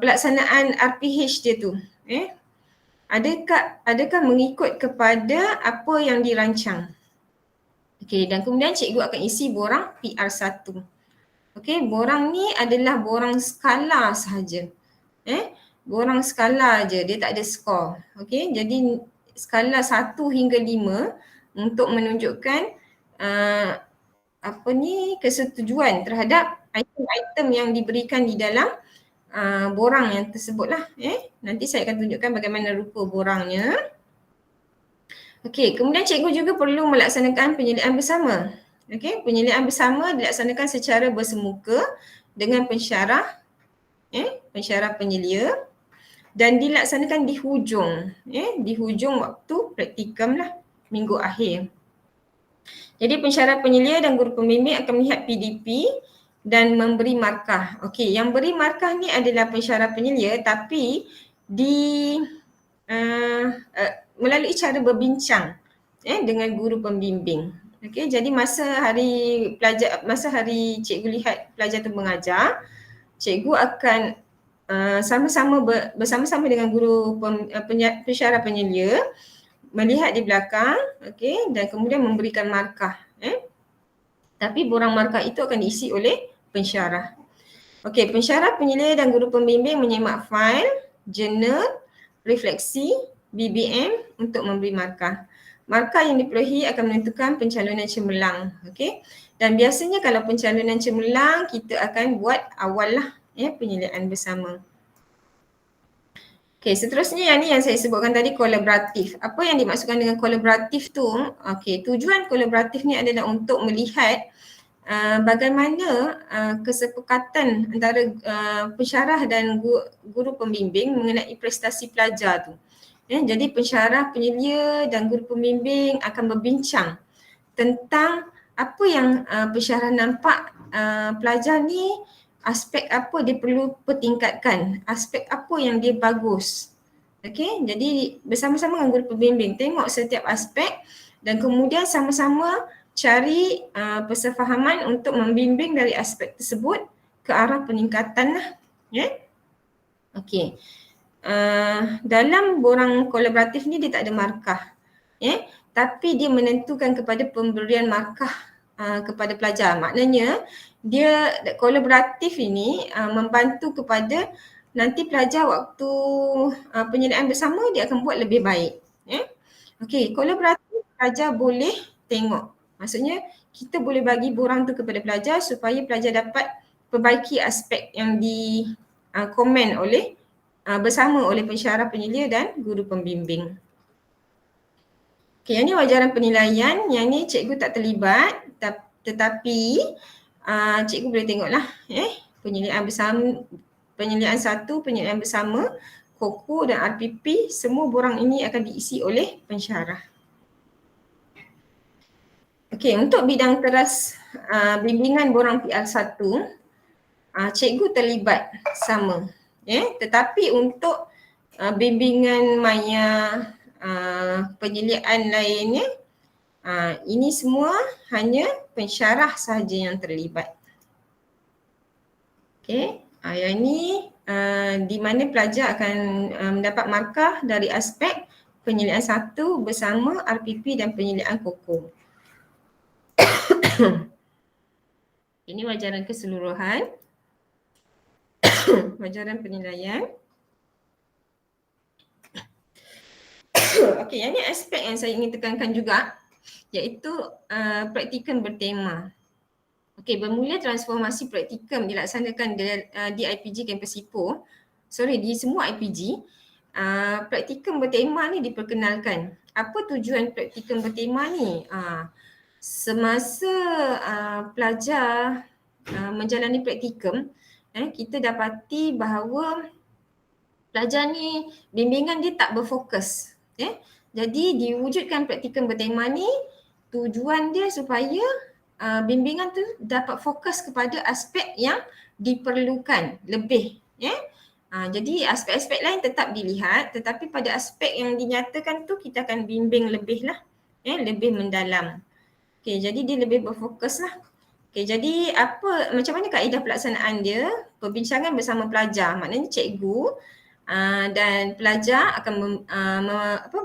pelaksanaan RPH dia tu. Adakah mengikut kepada apa yang dirancang. Okey, dan kemudian cikgu akan isi borang PR1. Okey, borang ni adalah borang skala sahaja. Borang skala je, dia tak ada skor. Okey, jadi skala 1 hingga 5 untuk menunjukkan kesetujuan terhadap item-item yang diberikan di dalam borang yang tersebutlah. Nanti saya akan tunjukkan bagaimana rupa borangnya. Okey, kemudian cikgu juga perlu melaksanakan penyelidikan bersama. Okey, penyelidikan bersama dilaksanakan secara bersemuka dengan pensyarah, pensyarah penyelia dan dilaksanakan di hujung waktu praktikum lah, minggu akhir. Jadi pensyarah penyelia dan guru pembimbing akan melihat PDP dan memberi markah. Okey, yang beri markah ni adalah pensyarah penyelia tapi melalui cara berbincang dengan guru pembimbing. Okey, jadi masa hari cikgu lihat pelajar tu mengajar, cikgu akan bersama-sama dengan guru pensyarah penyelia melihat di belakang, okey, dan kemudian memberikan markah. Tapi borang markah itu akan diisi oleh pensyarah. Okey, pensyarah penyelia dan guru pembimbing menyemak fail, jurnal, refleksi, BBM untuk memberi markah. Markah yang diperolehi akan menentukan pencalonan cemerlang. Okey. Dan biasanya kalau pencalonan cemerlang kita akan buat awal lah penyelidikan bersama. Okey, seterusnya yang ni yang saya sebutkan tadi kolaboratif. Apa yang dimaksudkan dengan kolaboratif tu? Okey, tujuan kolaboratif ni adalah untuk melihat bagaimana kesepakatan antara pensyarah dan guru pembimbing mengenai prestasi pelajar tu. Jadi pensyarah penyelia dan guru pembimbing akan berbincang tentang apa yang pensyarah nampak pelajar ni, aspek apa dia perlu pertingkatkan, aspek apa yang dia bagus. Okey, jadi bersama-sama dengan guru pembimbing tengok setiap aspek dan kemudian sama-sama cari persefahaman untuk membimbing dari aspek tersebut ke arah peningkatan lah. Okey. Dalam borang kolaboratif ni dia tak ada markah. Tapi dia menentukan kepada pemberian markah kepada pelajar. Maknanya dia kolaboratif ini membantu kepada nanti pelajar waktu penyelidikan bersama dia akan buat lebih baik. Okey, kolaboratif pelajar boleh tengok. Maksudnya kita boleh bagi borang tu kepada pelajar supaya pelajar dapat perbaiki aspek yang di komen oleh bersama oleh pensyarah penyelia dan guru pembimbing. Okey, yang ni wajaran penilaian, yang ni cikgu tak terlibat Tetapi cikgu boleh tengoklah penyelidikan bersama, penyelidikan satu, penyelidikan bersama, KOKO dan RPP, semua borang ini akan diisi oleh pensyarah. Okey, untuk bidang teras bimbingan borang PR1, cikgu terlibat sama. Tetapi untuk bimbingan maya, penyelidikan lainnya, ini semua hanya pensyarah sahaja yang terlibat. Okey, yang ini di mana pelajar akan mendapat markah dari aspek penyelidikan satu bersama RPP dan penyelidikan KOKO. Ini wajaran keseluruhan, wajaran penilaian. Okey, yang ini aspek yang saya ingin tekankan juga, iaitu praktikum bertema. Okey, bermula transformasi praktikum dilaksanakan di IPG Kampus Ipoh, di semua IPG, praktikum bertema ni diperkenalkan. Apa tujuan praktikum bertema ni? Semasa pelajar menjalani praktikum, kita dapati bahawa pelajar ni bimbingan dia tak berfokus. Jadi diwujudkan praktikum bertema ni, tujuan dia supaya bimbingan tu dapat fokus kepada aspek yang diperlukan lebih. Jadi aspek-aspek lain tetap dilihat, tetapi pada aspek yang dinyatakan tu kita akan bimbing lebih lah, lebih mendalam. Okey, jadi dia lebih berfokus lah. Okey, jadi macam mana kaedah pelaksanaan dia? Perbincangan bersama pelajar, maknanya cikgu dan pelajar akan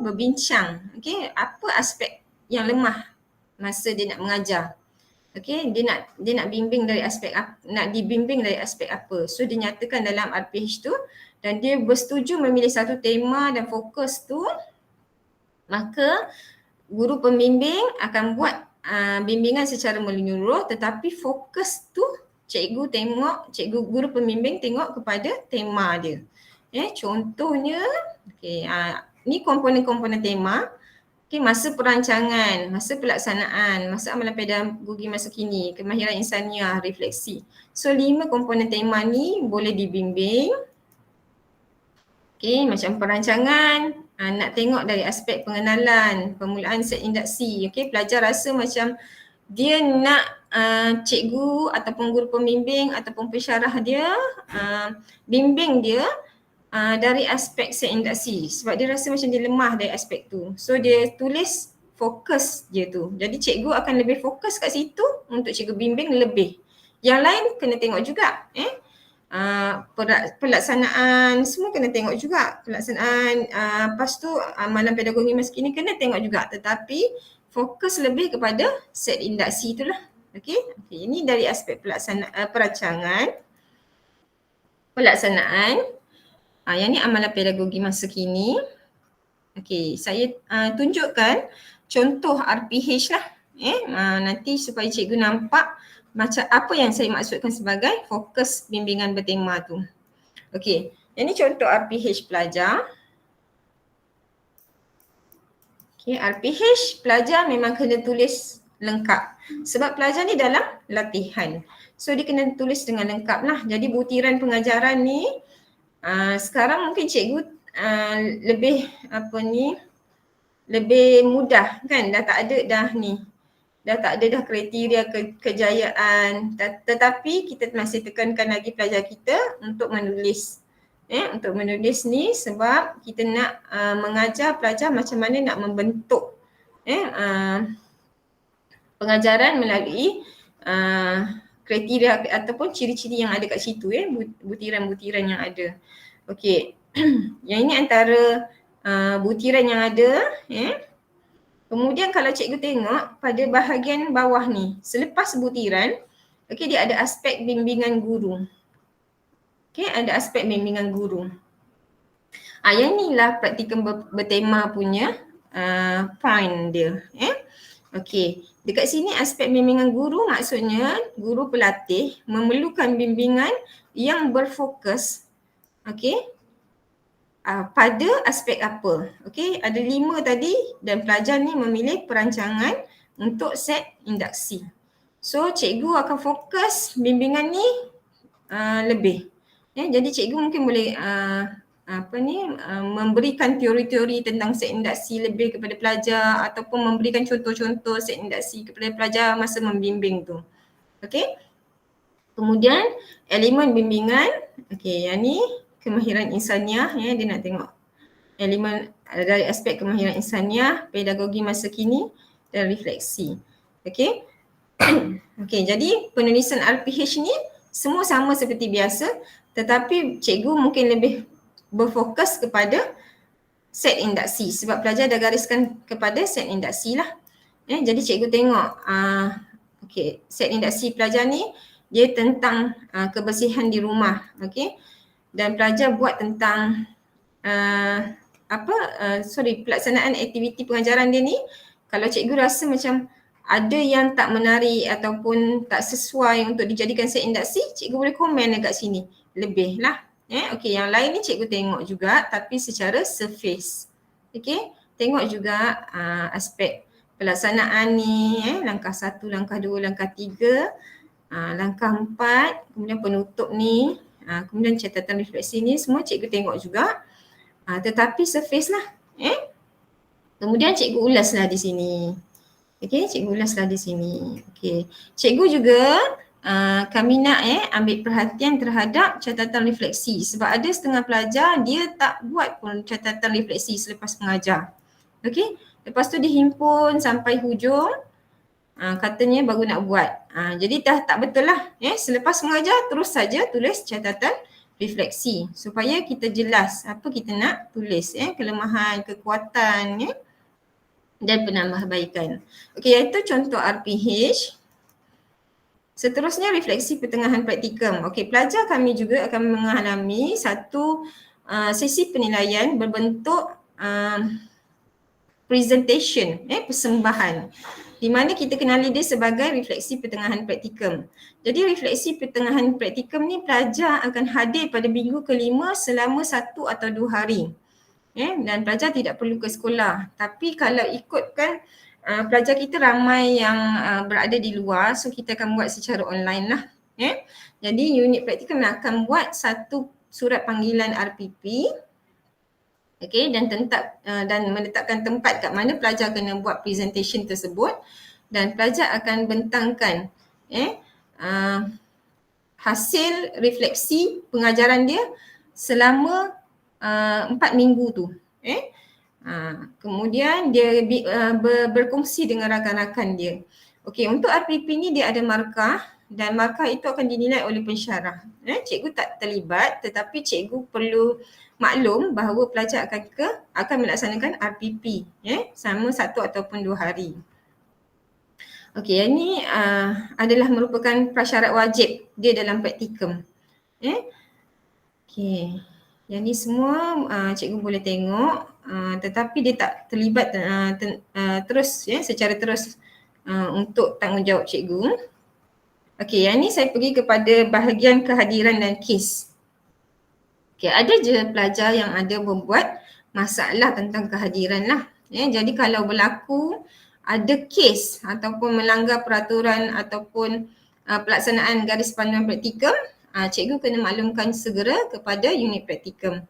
berbincang, apa aspek yang lemah masa dia nak mengajar. Okey, dia nak bimbing dari aspek nak dibimbing dari aspek apa. So dia nyatakan dalam RPH tu dan dia bersetuju memilih satu tema dan fokus tu, maka guru pembimbing akan buat bimbingan secara menyeluruh, tetapi fokus tu guru pembimbing tengok kepada tema dia. Contohnya, ni komponen-komponen tema. Masa perancangan, masa pelaksanaan, masa amalan pedagogi masa kini, kemahiran insaniah, refleksi. So 5 komponen tema ni boleh dibimbing. Macam perancangan, nak tengok dari aspek pengenalan, permulaan set induksi. Pelajar rasa macam dia nak cikgu ataupun guru pembimbing ataupun pensyarah dia bimbing dia dari aspek set induksi, sebab dia rasa macam dia lemah dari aspek tu. So dia tulis fokus dia tu. Jadi cikgu akan lebih fokus kat situ untuk cikgu bimbing lebih. Yang lain kena tengok juga. Pelaksanaan semua kena tengok juga. Pelaksanaan, lepas tu amalan pedagogi masa kini kena tengok juga. Tetapi fokus lebih kepada set induksi tu lah. Ini dari aspek perancangan, pelaksanaan. Yang ni amalan pedagogi masa kini. Saya tunjukkan contoh RPH lah. Nanti supaya cikgu nampak macam apa yang saya maksudkan sebagai fokus bimbingan bertema tu. Yang ni contoh RPH pelajar. RPH pelajar memang kena tulis lengkap. Sebab pelajar ni dalam latihan. So dia kena tulis dengan lengkap lah. Jadi butiran pengajaran ni, sekarang mungkin cikgu lebih lebih mudah kan, dah tak ada kriteria kejayaan, tetapi kita masih tekankan lagi pelajar kita untuk menulis. Untuk menulis ni sebab kita nak mengajar pelajar macam mana nak membentuk pengajaran melalui kriteria ataupun ciri-ciri yang ada kat situ, butiran-butiran yang ada. Yang ini antara butiran yang ada. Kemudian kalau cikgu tengok pada bahagian bawah ni, selepas butiran, dia ada aspek bimbingan guru. Ada aspek bimbingan guru. Yang inilah praktikum bertema punya point dia. Dekat sini aspek bimbingan guru maksudnya guru pelatih memerlukan bimbingan yang berfokus pada aspek apa. Ada 5 tadi dan pelajar ni memilih perancangan untuk set induksi. So cikgu akan fokus bimbingan ni lebih. Jadi cikgu mungkin boleh memberikan teori-teori tentang set induksi lebih kepada pelajar ataupun memberikan contoh-contoh set induksi kepada pelajar masa membimbing tu. Okey. Kemudian elemen bimbingan, okey, yang ni kemahiran insaniah, dia nak tengok elemen dari aspek kemahiran insaniah, pedagogi masa kini dan refleksi. Okey. Okey, jadi penulisan RPH ni semua sama seperti biasa, tetapi cikgu mungkin lebih berfokus kepada set induksi sebab pelajar dah gariskan kepada set induksi lah. Jadi cikgu tengok okey, set induksi pelajar ni dia tentang kebersihan di rumah, okey. Dan pelajar buat tentang pelaksanaan aktiviti pengajaran dia ni, kalau cikgu rasa macam ada yang tak menarik ataupun tak sesuai untuk dijadikan set induksi, cikgu boleh komen dekat sini lebih lah. Okey, yang lain ni cikgu tengok juga tapi secara surface. Okey, tengok juga aspek pelaksanaan ni, langkah 1, langkah 2, langkah 3, langkah 4, kemudian penutup ni, kemudian catatan refleksi ni semua cikgu tengok juga. Tetapi surface lah. Kemudian cikgu ulaslah di sini. Okey, cikgu ulaslah di sini. Okey. Cikgu juga kami nak ambil perhatian terhadap catatan refleksi sebab ada setengah pelajar dia tak buat pun catatan refleksi selepas mengajar. Okey. Lepas tu dihimpun sampai hujung, katanya baru nak buat. Jadi dah tak betul lah. Selepas mengajar terus saja tulis catatan refleksi supaya kita jelas apa kita nak tulis, kelemahan, kekuatan, dan penambahbaikan. Okey, iaitu contoh RPH. Seterusnya refleksi pertengahan praktikum. Okey, pelajar kami juga akan mengalami satu sesi penilaian berbentuk presentation, persembahan, di mana kita kenali dia sebagai refleksi pertengahan praktikum. Jadi refleksi pertengahan praktikum ni pelajar akan hadir pada minggu kelima selama 1 atau 2 hari. Dan pelajar tidak perlu ke sekolah. Tapi kalau ikutkan pelajar kita ramai yang berada di luar, so kita akan buat secara online lah. Jadi unit praktikum akan buat satu surat panggilan RPP. Okey, dan meletakkan tempat kat mana pelajar kena buat presentation tersebut, dan pelajar akan bentangkan hasil refleksi pengajaran dia selama 4 minggu tu. Kemudian dia berkongsi dengan rakan-rakan dia. Okey, untuk RPP ni dia ada markah dan markah itu akan dinilai oleh pensyarah. Cikgu tak terlibat tetapi cikgu perlu maklum bahawa pelajar akan melaksanakan RPP selama 1 ataupun 2 hari. Okey, yang ni adalah merupakan prasyarat wajib dia dalam praktikum. Okey, yang ni semua cikgu boleh tengok tetapi dia tak terlibat terus secara terus untuk tanggungjawab cikgu. Okey, yang ni saya pergi kepada bahagian kehadiran dan kes. Okey, ada je pelajar yang ada membuat masalah tentang kehadiran lah. Jadi kalau berlaku ada kes ataupun melanggar peraturan ataupun pelaksanaan garis panduan praktikum, cikgu kena maklumkan segera kepada unit praktikum.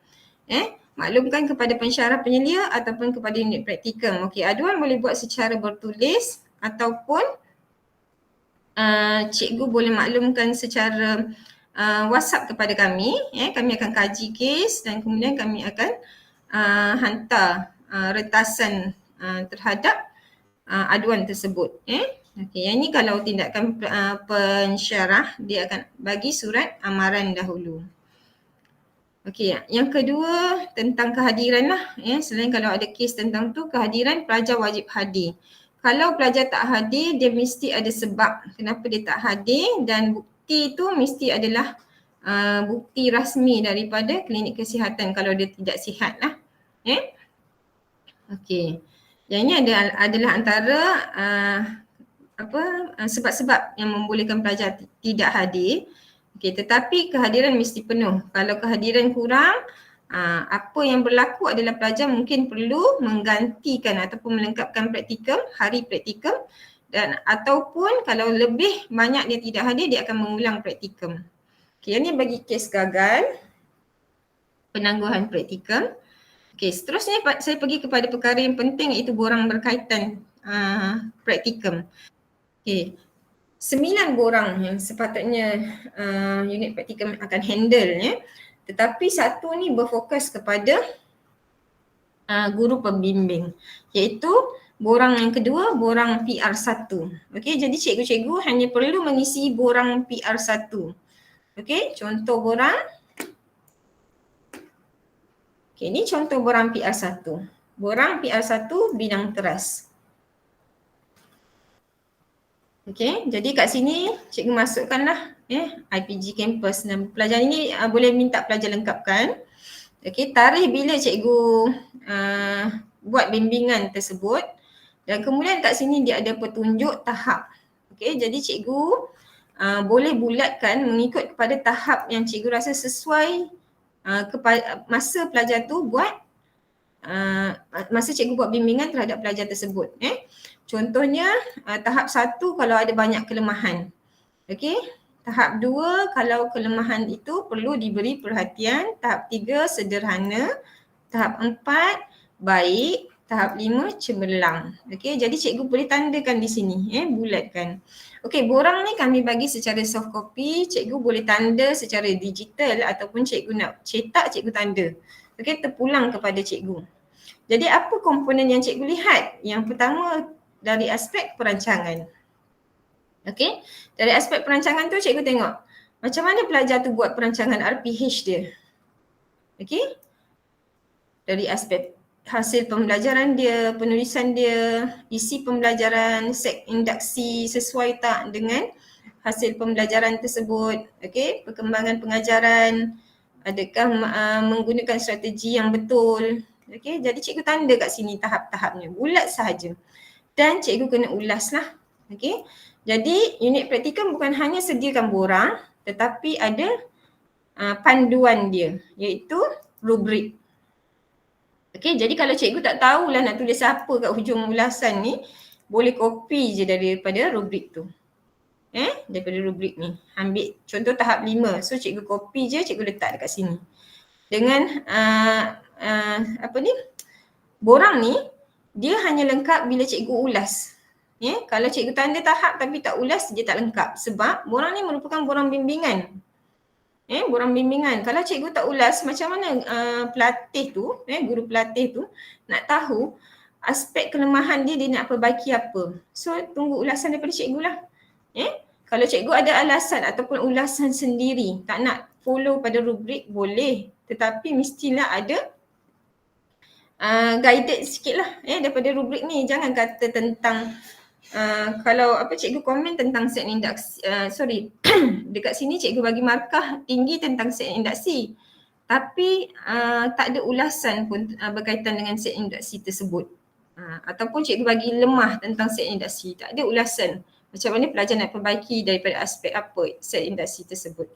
Maklumkan kepada pensyarah penyelia ataupun kepada unit praktikum. Okey, aduan boleh buat secara bertulis ataupun cikgu boleh maklumkan secara WhatsApp kepada kami. Kami akan kaji kes dan kemudian kami akan hantar retasan terhadap aduan tersebut. Okey, yang ini kalau tindakan pensyarah, dia akan bagi surat amaran dahulu. Okey, yang kedua tentang kehadiran lah. Selain kalau ada kes tentang tu, kehadiran pelajar wajib hadir. Kalau pelajar tak hadir, dia mesti ada sebab kenapa dia tak hadir, dan bukti tu mesti adalah bukti rasmi daripada klinik kesihatan kalau dia tidak sihat lah. Okey, yang ini adalah antara sebab-sebab yang membolehkan pelajar tidak hadir. Okey, tetapi kehadiran mesti penuh. Kalau kehadiran kurang, apa yang berlaku adalah pelajar mungkin perlu menggantikan ataupun melengkapkan praktikum, hari praktikum dan ataupun kalau lebih banyak dia tidak hadir, dia akan mengulang praktikum. Okey, yang ni bagi kes gagal penangguhan praktikum. Okey, seterusnya saya pergi kepada perkara yang penting iaitu borang berkaitan praktikum. Okey, 9 borang yang sepatutnya unit praktikum akan handle ya. Tetapi satu ni berfokus kepada guru pembimbing, iaitu borang yang kedua, borang PR1. Okey, jadi cikgu-cikgu hanya perlu mengisi borang PR1. Okey, contoh borang. Okey, ni contoh borang PR1. Borang PR1 bidang teras. Okey, jadi kat sini cikgu masukkanlah IPG campus, dan pelajar ini boleh minta pelajar lengkapkan. Okey, tarikh bila cikgu buat bimbingan tersebut, dan kemudian kat sini dia ada petunjuk tahap. Okey, jadi cikgu boleh bulatkan mengikut kepada tahap yang cikgu rasa sesuai masa pelajar tu buat masa cikgu buat bimbingan terhadap pelajar tersebut. Contohnya tahap 1 kalau ada banyak kelemahan. Okey, tahap 2 kalau kelemahan itu perlu diberi perhatian, tahap 3 sederhana, tahap 4 baik, tahap 5 cemerlang. Okey, jadi cikgu boleh tandakan di sini, bulatkan. Okey, borang ni kami bagi secara soft copy, cikgu boleh tanda secara digital ataupun cikgu nak cetak, cikgu tanda. Okey, terpulang kepada cikgu. Jadi apa komponen yang cikgu lihat? Yang pertama dari aspek perancangan. Okey, dari aspek perancangan tu cikgu tengok macam mana pelajar tu buat perancangan RPH dia. Okey, dari aspek hasil pembelajaran dia, penulisan dia, isi pembelajaran, set induksi sesuai tak dengan hasil pembelajaran tersebut. Okey, perkembangan pengajaran, adakah menggunakan strategi yang betul. Okey, jadi cikgu tanda kat sini tahap-tahapnya, bulat sahaja. Dan cikgu kena ulas lah. Okey, jadi unit praktikum bukan hanya sediakan borang, tetapi ada panduan dia, iaitu rubrik. Okey, jadi kalau cikgu tak tahulah nak tulis apa kat hujung ulasan ni, boleh copy je daripada rubrik tu. Daripada rubrik ni. Ambil contoh tahap 5. So cikgu copy je, cikgu letak dekat sini. Dengan borang ni dia hanya lengkap bila cikgu ulas. Kalau cikgu tanda tahap tapi tak ulas, dia tak lengkap. Sebab borang ni merupakan borang bimbingan. Borang bimbingan. Kalau cikgu tak ulas, macam mana pelatih tu, guru pelatih tu nak tahu aspek kelemahan dia nak perbaiki apa. So tunggu ulasan daripada cikgu lah. Kalau cikgu ada alasan ataupun ulasan sendiri, tak nak follow pada rubrik, boleh. Tetapi mestilah ada guided sikit lah daripada rubrik ni. Jangan kata tentang kalau cikgu komen tentang set induksi, dekat sini cikgu bagi markah tinggi tentang set induksi, tapi tak ada ulasan pun berkaitan dengan set induksi tersebut. Ataupun cikgu bagi lemah tentang set induksi, tak ada ulasan macam mana pelajar nak perbaiki daripada aspek apa set induksi tersebut.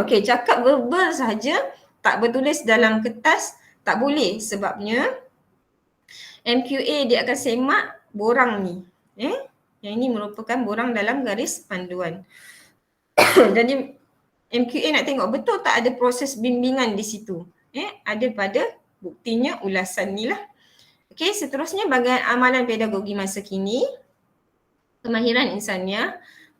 Okey, cakap verbal sahaja, tak bertulis dalam kertas, tak boleh, sebabnya MQA dia akan semak borang ni. Yang ini merupakan borang dalam garis panduan. Jadi MQA nak tengok betul tak ada proses bimbingan di situ. Ada pada buktinya ulasan ni lah. Okey, seterusnya bahagian amalan pedagogi masa kini, kemahiran insaniah,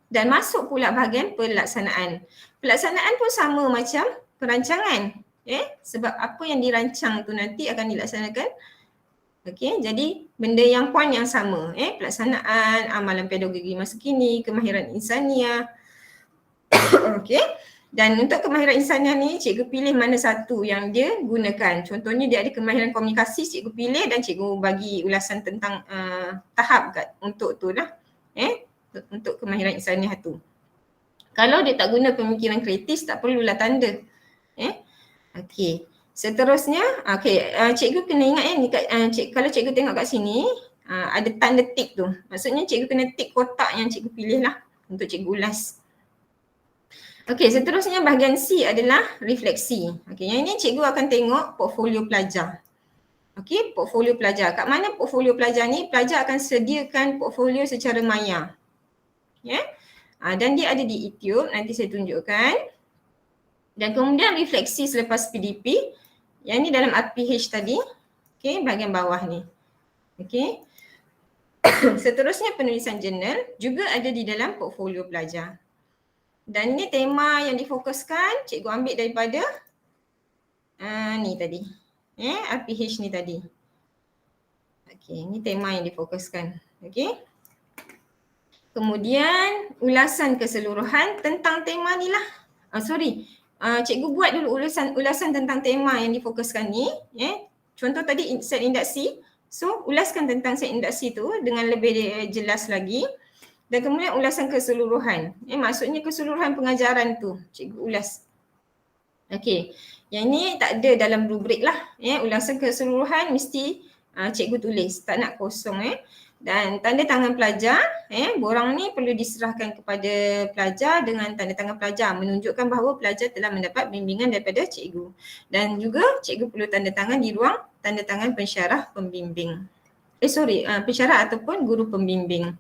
dan masuk pula bahagian pelaksanaan. Pelaksanaan pun sama macam perancangan. Sebab apa yang dirancang tu nanti akan dilaksanakan. Okey, jadi benda yang poin yang sama. Pelaksanaan, amalan pedagogi masa kini, kemahiran insaniah. Okey, dan untuk kemahiran insaniah ni cikgu pilih mana satu yang dia gunakan. Contohnya dia ada kemahiran komunikasi, cikgu pilih dan cikgu bagi ulasan tentang tahap untuk tu lah. Untuk kemahiran insaniah tu. Kalau dia tak guna pemikiran kritis, tak perlulah tanda. Okey, seterusnya, cikgu kena ingat kalau cikgu tengok kat sini, ada tanda tik tu. Maksudnya cikgu kena tik kotak yang cikgu pilih lah untuk cikgu ulas. Okey, seterusnya bahagian C adalah refleksi. Okey, yang ini cikgu akan tengok portfolio pelajar. Okey, portfolio pelajar. Kat mana portfolio pelajar ni? Pelajar akan sediakan portfolio secara maya. Ya. Dan dia ada di YouTube, nanti saya tunjukkan. Dan kemudian refleksi selepas PDP. Yang ni dalam RPH tadi. Okey, bahagian bawah ni. Okey. Seterusnya penulisan jurnal juga ada di dalam portfolio pelajar. Dan ni tema yang difokuskan, cikgu ambil daripada ni tadi. RPH ni tadi. Okey, ni tema yang difokuskan. Okey. Kemudian ulasan keseluruhan tentang tema ni lah. Cikgu buat dulu ulasan tentang tema yang difokuskan ni. Contoh tadi set induksi. So ulaskan tentang set induksi tu dengan lebih jelas lagi. Dan kemudian ulasan keseluruhan. Maksudnya keseluruhan pengajaran tu cikgu ulas. Okey. Yang ni tak ada dalam rubrik lah. Ulasan keseluruhan mesti cikgu tulis. Tak nak kosong. Dan tanda tangan pelajar, borang ni perlu diserahkan kepada pelajar dengan tanda tangan pelajar menunjukkan bahawa pelajar telah mendapat bimbingan daripada cikgu. Dan juga cikgu perlu tanda tangan di ruang tanda tangan pensyarah pembimbing. Pensyarah ataupun guru pembimbing.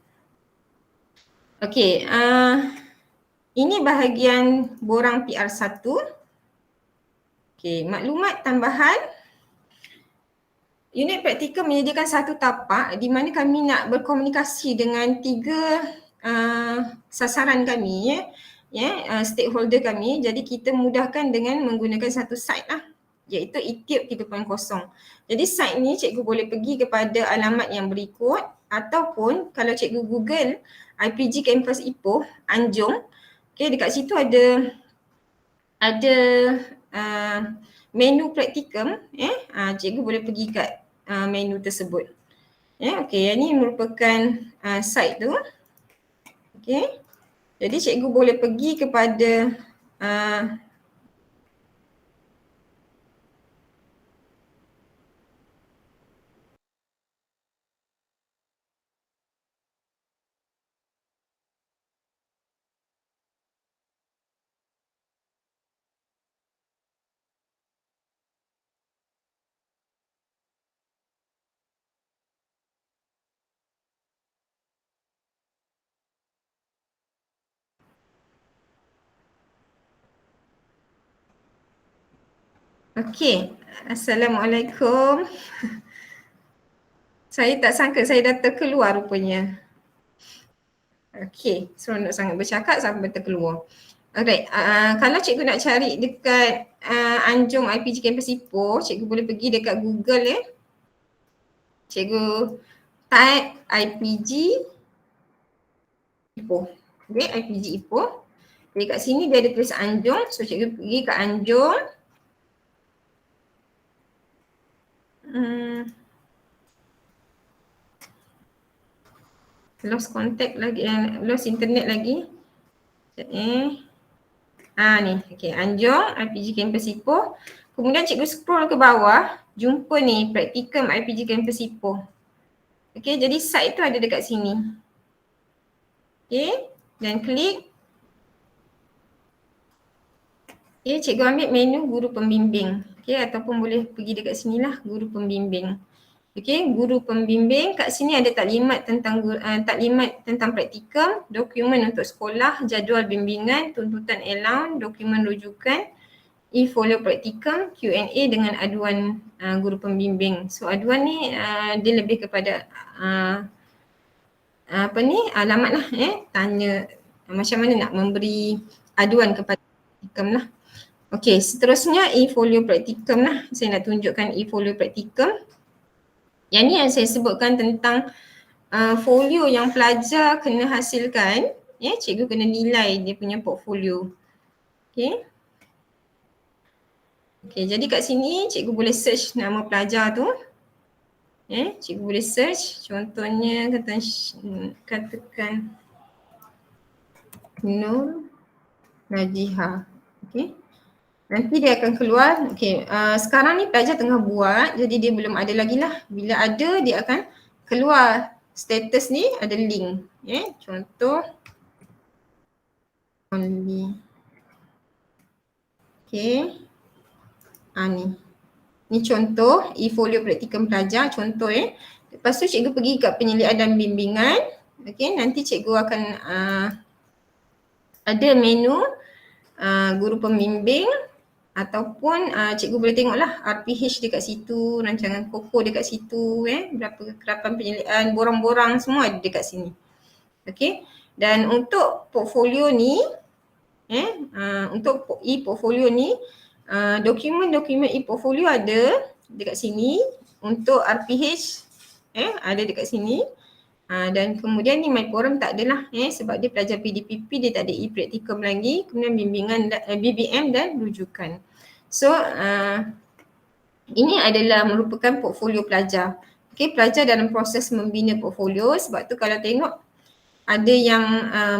Okey, ini bahagian borang PR1. Okey, maklumat tambahan. Unit praktikal menyediakan satu tapak di mana kami nak berkomunikasi dengan 3 sasaran kami, stakeholder kami. Jadi kita mudahkan dengan menggunakan satu site lah, iaitu ETIUB 3.0. Jadi site ni cikgu boleh pergi kepada alamat yang berikut ataupun kalau cikgu Google IPG Campus Ipoh Anjung, dekat situ ada menu praktikum, cikgu boleh pergi kat menu tersebut. Okey, yang ni merupakan site tu. Okey. Jadi cikgu boleh pergi kepada Okey, Assalamualaikum. Saya tak sangka saya dah terkeluar rupanya. Okey, seronok sangat bercakap sampai terkeluar. Alright, kalau cikgu nak cari dekat Anjung IPG Campus Ipoh, cikgu boleh pergi dekat Google Cikgu type IPG Ipoh. Okay, IPG Ipoh. Okay, kat sini dia ada tulis Anjung. So cikgu pergi ke Anjung. Lost contact lagi, lost internet lagi. Ni, okay, Anjung IPG Campus Ipoh. Kemudian cikgu scroll ke bawah, jumpa ni praktikum IPG Campus Ipoh. Okay, jadi site tu ada dekat sini. Okay, dan klik. Okay, cikgu ambil menu guru pembimbing. Okay, ataupun boleh pergi dekat sini lah, guru pembimbing. Okay, guru pembimbing. Kat sini ada taklimat tentang praktikum, dokumen untuk sekolah, jadual bimbingan, tuntutan allowance, dokumen rujukan, e-folio praktikum, Q&A dengan aduan guru pembimbing. So aduan ni dia lebih kepada alamat lah, tanya macam mana nak memberi aduan kepada praktikum lah. Okey, seterusnya e-folio praktikum lah. Saya nak tunjukkan e-folio praktikum. Yang ni yang saya sebutkan tentang folio yang pelajar kena hasilkan. Cikgu kena nilai dia punya portfolio. Okey. Okey, jadi kat sini cikgu boleh search nama pelajar tu. Cikgu boleh search. Contohnya katakan Nur Najiha. Okey. Nanti dia akan keluar. Okey, sekarang ni pelajar tengah buat, jadi dia belum ada lagi lah. Bila ada dia akan keluar. Status ni ada link. Contoh only. Okey. Ni. Ni contoh e-folio praktikum pelajar, contoh Lepas tu cikgu pergi kat penyelidikan dan bimbingan. Okey, nanti cikgu akan ada menu guru pembimbing ataupun cikgu boleh tengoklah RPH dekat situ, rancangan KOKO dekat situ, berapa kekerapan penyelidikan, borang-borang semua ada dekat sini. Okey, dan untuk portfolio ni, untuk e-portfolio ni, dokumen-dokumen e-portfolio ada dekat sini. Untuk RPH ada dekat sini. Dan kemudian ni My Forum tak adalah sebab dia pelajar PDPP, dia tak ada e-praktikum lagi. Kemudian bimbingan BBM dan rujukan. So ini adalah merupakan portfolio pelajar. Okay, pelajar dalam proses membina portfolio, sebab tu kalau tengok ada yang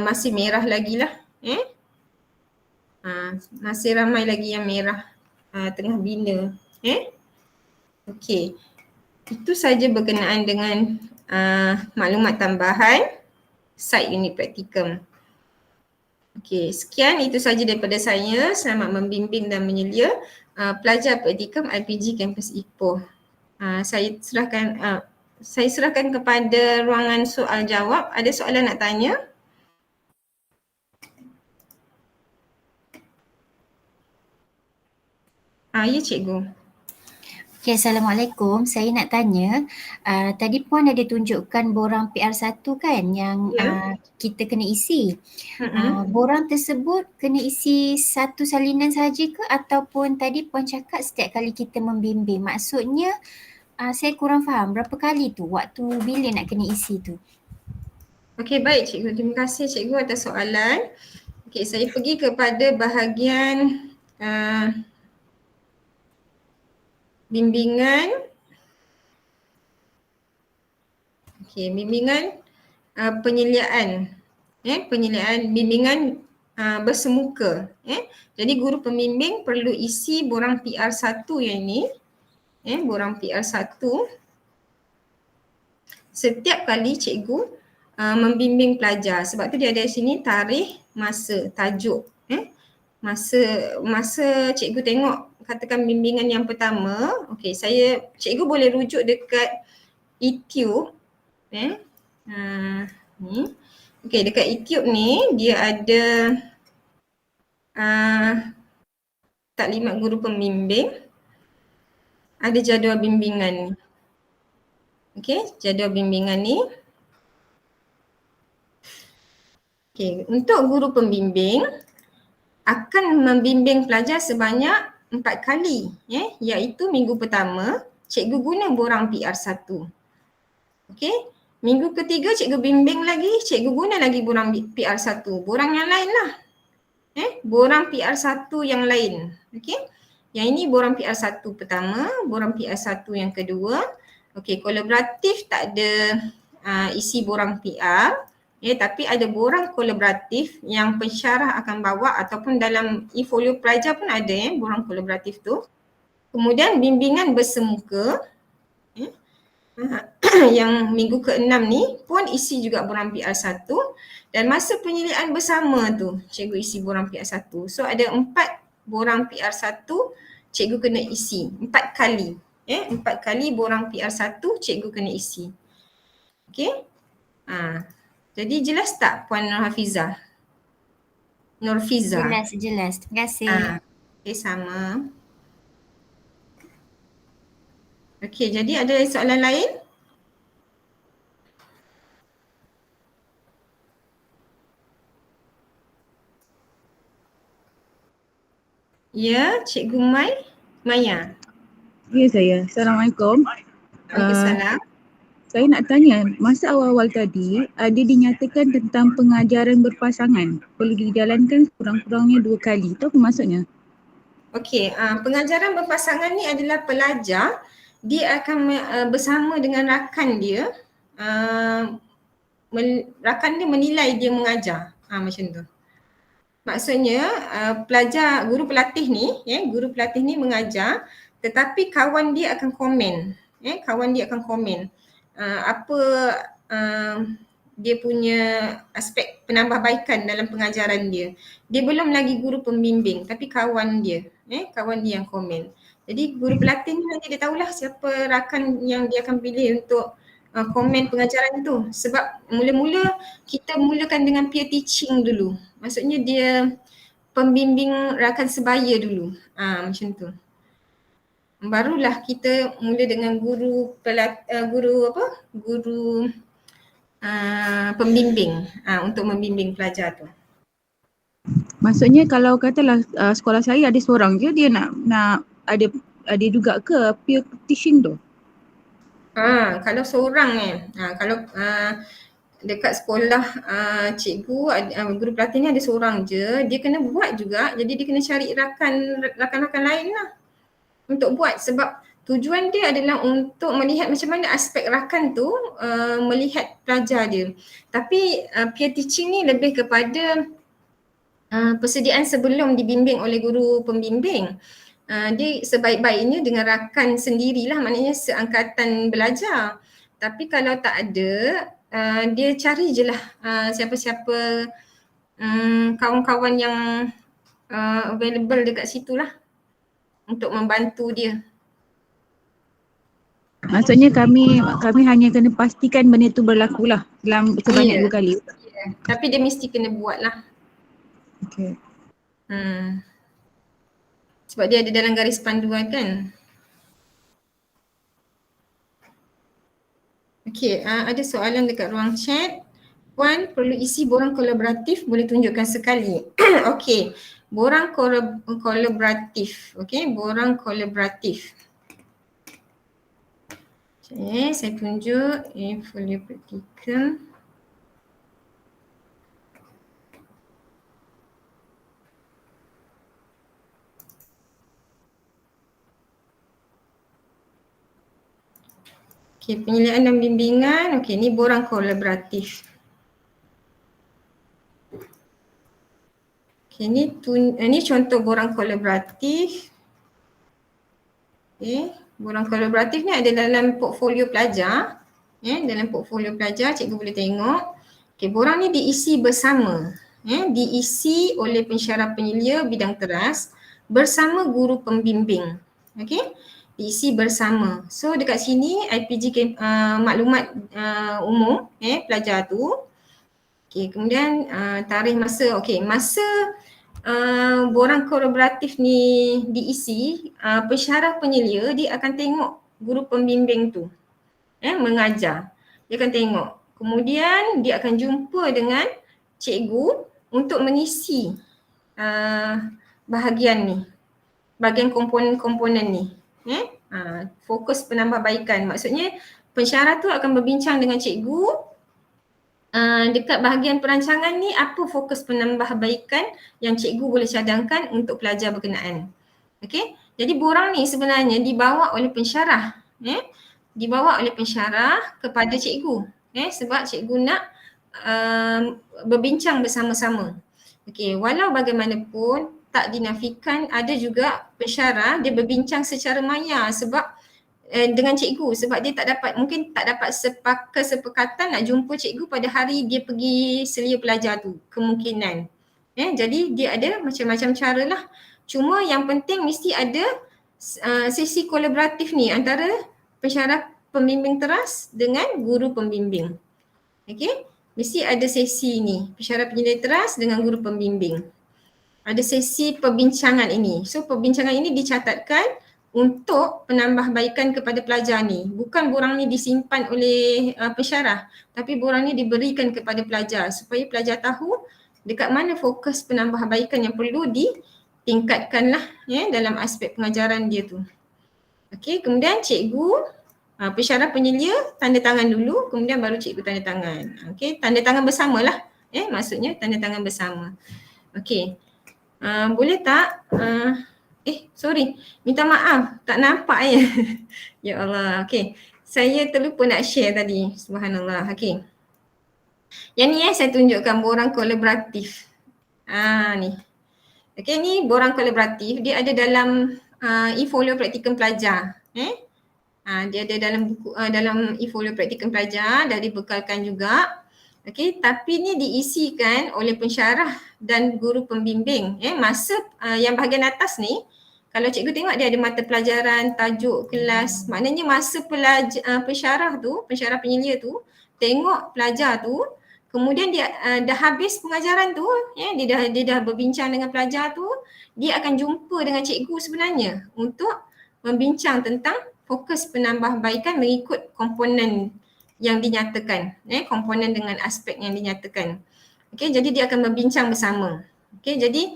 masih merah lagi lah. Masih ramai lagi yang merah tengah bina. Okay, itu saja berkenaan dengan maklumat tambahan site unit praktikum. Okey, sekian itu saja daripada saya. Selamat membimbing dan menyelia pelajar praktikum IPG Kampus Ipoh. Saya serahkan kepada ruangan soal jawab. Ada soalan nak tanya? Ya cikgu. Okay, Assalamualaikum. Saya nak tanya, tadi Puan ada tunjukkan borang PR1 kan yang kita kena isi. Borang tersebut kena isi satu salinan saja ke ataupun tadi Puan cakap setiap kali kita membimbing? Maksudnya saya kurang faham berapa kali tu waktu bila nak kena isi tu. Okey, baik cikgu. Terima kasih cikgu atas soalan. Okey, saya pergi kepada bahagian bimbingan. Okey, bimbingan penyeliaan. Penyeliaan bimbingan bersemuka. Jadi guru pembimbing perlu isi borang PR1 yang ini. Borang PR1 setiap kali cikgu membimbing pelajar. Sebab tu dia ada di sini tarikh, masa, tajuk. Masa cikgu tengok katakan bimbingan yang pertama, okey, cikgu boleh rujuk dekat YouTube. Ni. Okey, dekat YouTube ni dia ada taklimat guru pembimbing. Ada jadual bimbingan ni. Okey, jadual bimbingan ni. Okey, untuk guru pembimbing akan membimbing pelajar sebanyak 4 kali, iaitu minggu pertama cikgu guna borang PR1. Okey, minggu ketiga cikgu bimbing lagi, cikgu guna lagi borang PR1, borang yang lain lah. Borang PR1 yang lain. Okey, yang ini borang PR1 pertama, borang PR1 yang kedua. Okey, kolaboratif tak ada isi borang PR. Tapi ada borang kolaboratif yang pensyarah akan bawa ataupun dalam e-folio pelajar pun ada borang kolaboratif tu. Kemudian bimbingan bersemuka yang minggu ke-6 ni pun isi juga borang PR1 dan masa penyelidikan bersama tu cikgu isi borang PR1. So ada 4 borang PR1 cikgu kena isi 4 kali. 4 kali borang PR1 cikgu kena isi. Okey. Jadi jelas tak Puan Nurhafizah? Nurfiza? Jelas. Terima kasih. Okey, sama. Okey, jadi ada soalan lain? Ya, Cikgu Maya. Ya saya. Assalamualaikum. Waalaikumsalam. Saya nak tanya, masa awal-awal tadi ada dinyatakan tentang pengajaran berpasangan perlu dijalankan kurang-kurangnya 2 kali. Itu apa maksudnya? Okey, pengajaran berpasangan ni adalah pelajar dia akan bersama dengan rakan dia, rakan dia menilai dia mengajar. Macam tu. Maksudnya pelajar, guru pelatih ni mengajar tetapi kawan dia akan komen. Kawan dia akan komen apa dia punya aspek penambahbaikan dalam pengajaran dia. Dia belum lagi guru pembimbing tapi kawan dia yang komen. Jadi guru pelatih ni nanti dia tahulah siapa rakan yang dia akan pilih untuk komen pengajaran tu. Sebab mula-mula kita mulakan dengan peer teaching dulu. Maksudnya dia pembimbing rakan sebaya dulu. Macam tu. Barulah kita mula dengan guru pembimbing untuk membimbing pelajar tu. Maksudnya kalau katalah sekolah saya ada seorang je, dia nak ada juga ke peer teaching tu? Kalau seorang kalau dekat sekolah cikgu guru pelatih ni ada seorang je, dia kena buat juga. Jadi dia kena cari rakan-rakan lain lah untuk buat, sebab tujuan dia adalah untuk melihat macam mana aspek rakan tu melihat pelajar dia. Tapi peer teaching ni lebih kepada persediaan sebelum dibimbing oleh guru pembimbing. Dia sebaik-baiknya dengan rakan sendirilah, maknanya seangkatan belajar. Tapi kalau tak ada, dia cari je lah siapa-siapa kawan-kawan yang available dekat situ lah untuk membantu dia. Maksudnya kami hanya kena pastikan benda tu berlaku lah sebanyak 2 kali. Tapi dia mesti kena buat lah. Okay. Sebab dia ada dalam garis panduan kan. Okay, ada soalan dekat ruang chat. Puan, perlu isi borang kolaboratif, boleh tunjukkan sekali. Okay, borang kolaboratif. Okay, borang kolaboratif. Okay, saya tunjuk folio praktikal. Okay, penyelidikan dan bimbingan. Okay, ni borang kolaboratif. Okay, ni contoh borang kolaboratif. Okay, borang kolaboratif ni ada dalam portfolio pelajar. Dalam portfolio pelajar cikgu boleh tengok. Okay, borang ni diisi bersama. Diisi oleh pensyarah penyelia bidang teras bersama guru pembimbing. Okay, diisi bersama. So dekat sini IPG maklumat umum pelajar tu. Okay, kemudian tarikh masa. Okay, masa borang kolaboratif ni diisi, pensyarah penyelia dia akan tengok guru pembimbing tu mengajar. Dia akan tengok. Kemudian dia akan jumpa dengan cikgu untuk mengisi bahagian komponen ni. Fokus penambahbaikan. Maksudnya pensyarah tu akan berbincang dengan cikgu dekat bahagian perancangan ni, apa fokus penambahbaikan yang cikgu boleh cadangkan untuk pelajar berkenaan. Okey, jadi borang ni sebenarnya dibawa oleh pensyarah. Dibawa oleh pensyarah kepada cikgu. Sebab cikgu nak berbincang bersama-sama. Okey, walau bagaimanapun tak dinafikan ada juga pensyarah dia berbincang secara maya sebab dengan cikgu, sebab dia mungkin tak dapat kesepakatan nak jumpa cikgu pada hari dia pergi selia pelajar tu, kemungkinan. Jadi dia ada macam-macam cara lah. Cuma yang penting mesti ada sesi kolaboratif ni antara pensyarah pembimbing teras dengan guru pembimbing. Okey, mesti ada sesi ni, pensyarah penyelia teras dengan guru pembimbing. Ada sesi perbincangan ini. So perbincangan ini dicatatkan untuk penambahbaikan kepada pelajar ni. Bukan borang ni disimpan oleh pensyarah, tapi borang ni diberikan kepada pelajar supaya pelajar tahu dekat mana fokus penambahbaikan yang perlu ditingkatkan lah dalam aspek pengajaran dia tu. Okey, kemudian cikgu, pensyarah penyelia tanda tangan dulu, kemudian baru cikgu tanda tangan. Okey, tanda tangan bersamalah. Maksudnya tanda tangan bersama. Okey. Boleh tak? Sorry. Minta maaf. Tak nampak ya. Ya Allah. Okey. Saya terlupa nak share tadi. Subhanallah. Okey. Yang ni saya tunjukkan borang kolaboratif. Ni. Okey, ni borang kolaboratif. Dia ada dalam e-folio praktikum pelajar. Dia ada dalam buku dalam e-folio praktikum pelajar, dah dibekalkan juga. Okey, tapi ni diisikan oleh pensyarah dan guru pembimbing. Masa yang bahagian atas ni Kalau cikgu tengok dia ada mata pelajaran, tajuk kelas, maknanya masa pensyarah penyelia tu tengok pelajar tu, kemudian dia dah habis pengajaran tu, dia dah berbincang dengan pelajar tu, dia akan jumpa dengan cikgu sebenarnya untuk membincang tentang fokus penambahbaikan mengikut komponen yang dinyatakan, komponen dengan aspek yang dinyatakan. Okey, jadi dia akan membincang bersama. Okey, jadi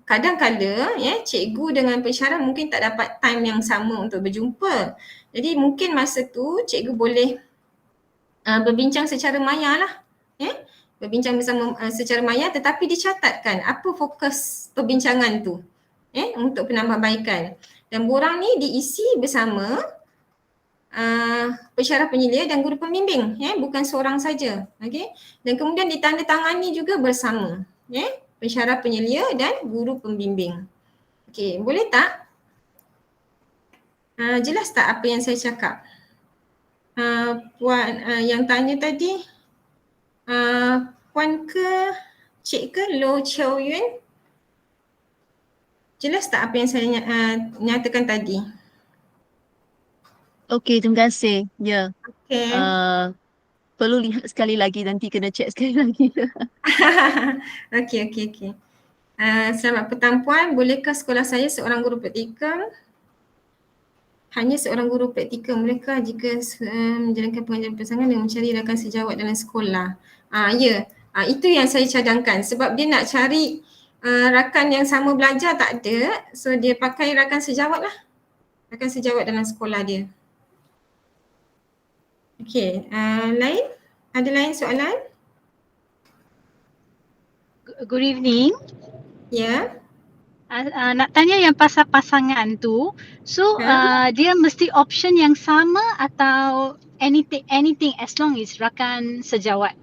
kadang-kadang cikgu dengan pensyarah mungkin tak dapat time yang sama untuk berjumpa. Jadi mungkin masa tu cikgu boleh berbincang secara maya lah. Berbincang bersama secara maya, tetapi dicatatkan apa fokus perbincangan tu untuk penambahbaikan. Dan borang ni diisi bersama pensyarah penyelia dan guru pembimbing, bukan seorang saja. Okay? Dan kemudian ditandatangani juga bersama pensyarah penyelia dan guru pembimbing. Okey, boleh tak? Jelas tak apa yang saya cakap? Puan yang tanya tadi, Puan ke Cik ke Lo Chow Yun? Jelas tak apa yang saya nyatakan tadi? Okey, terima kasih. Ya. Okey. Perlu lihat sekali lagi, nanti kena check sekali lagi. Okey. Selamat petang Puan, bolehkah sekolah saya seorang guru praktikum? Hanya seorang guru praktikum, bolehkah jika menjalankan pengajaran pasangan dengan mencari rakan sejawat dalam sekolah? Itu yang saya cadangkan sebab dia nak cari rakan yang sama belajar tak ada, so dia pakai rakan sejawat lah. Rakan sejawat dalam sekolah dia. Okey, lain? Ada lain soalan? Good evening. Ya. Nak tanya yang pasal pasangan tu, so dia mesti option yang sama atau anything as long as rakan sejawat?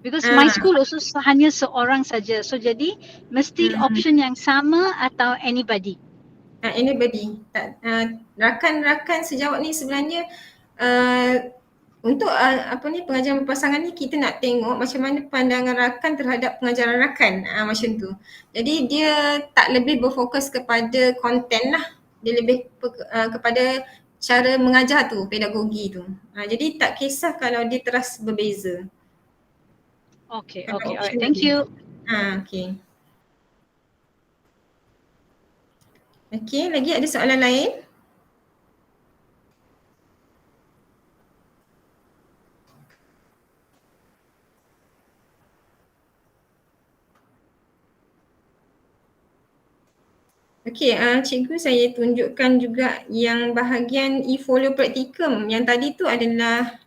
Because my school also hanya seorang saja, so jadi mesti option yang sama atau anybody? Anybody. Rakan-rakan sejawat ni sebenarnya untuk pengajaran berpasangan ni kita nak tengok macam mana pandangan rakan terhadap pengajaran rakan, macam tu. Jadi dia tak lebih berfokus kepada konten lah, dia lebih kepada cara mengajar tu, pedagogi tu. Jadi tak kisah kalau dia terus berbeza. Okay, alright, thank you. Okay. Okay, lagi ada soalan lain? Okey, cikgu saya tunjukkan juga yang bahagian e-folio praktikum. Yang tadi tu adalah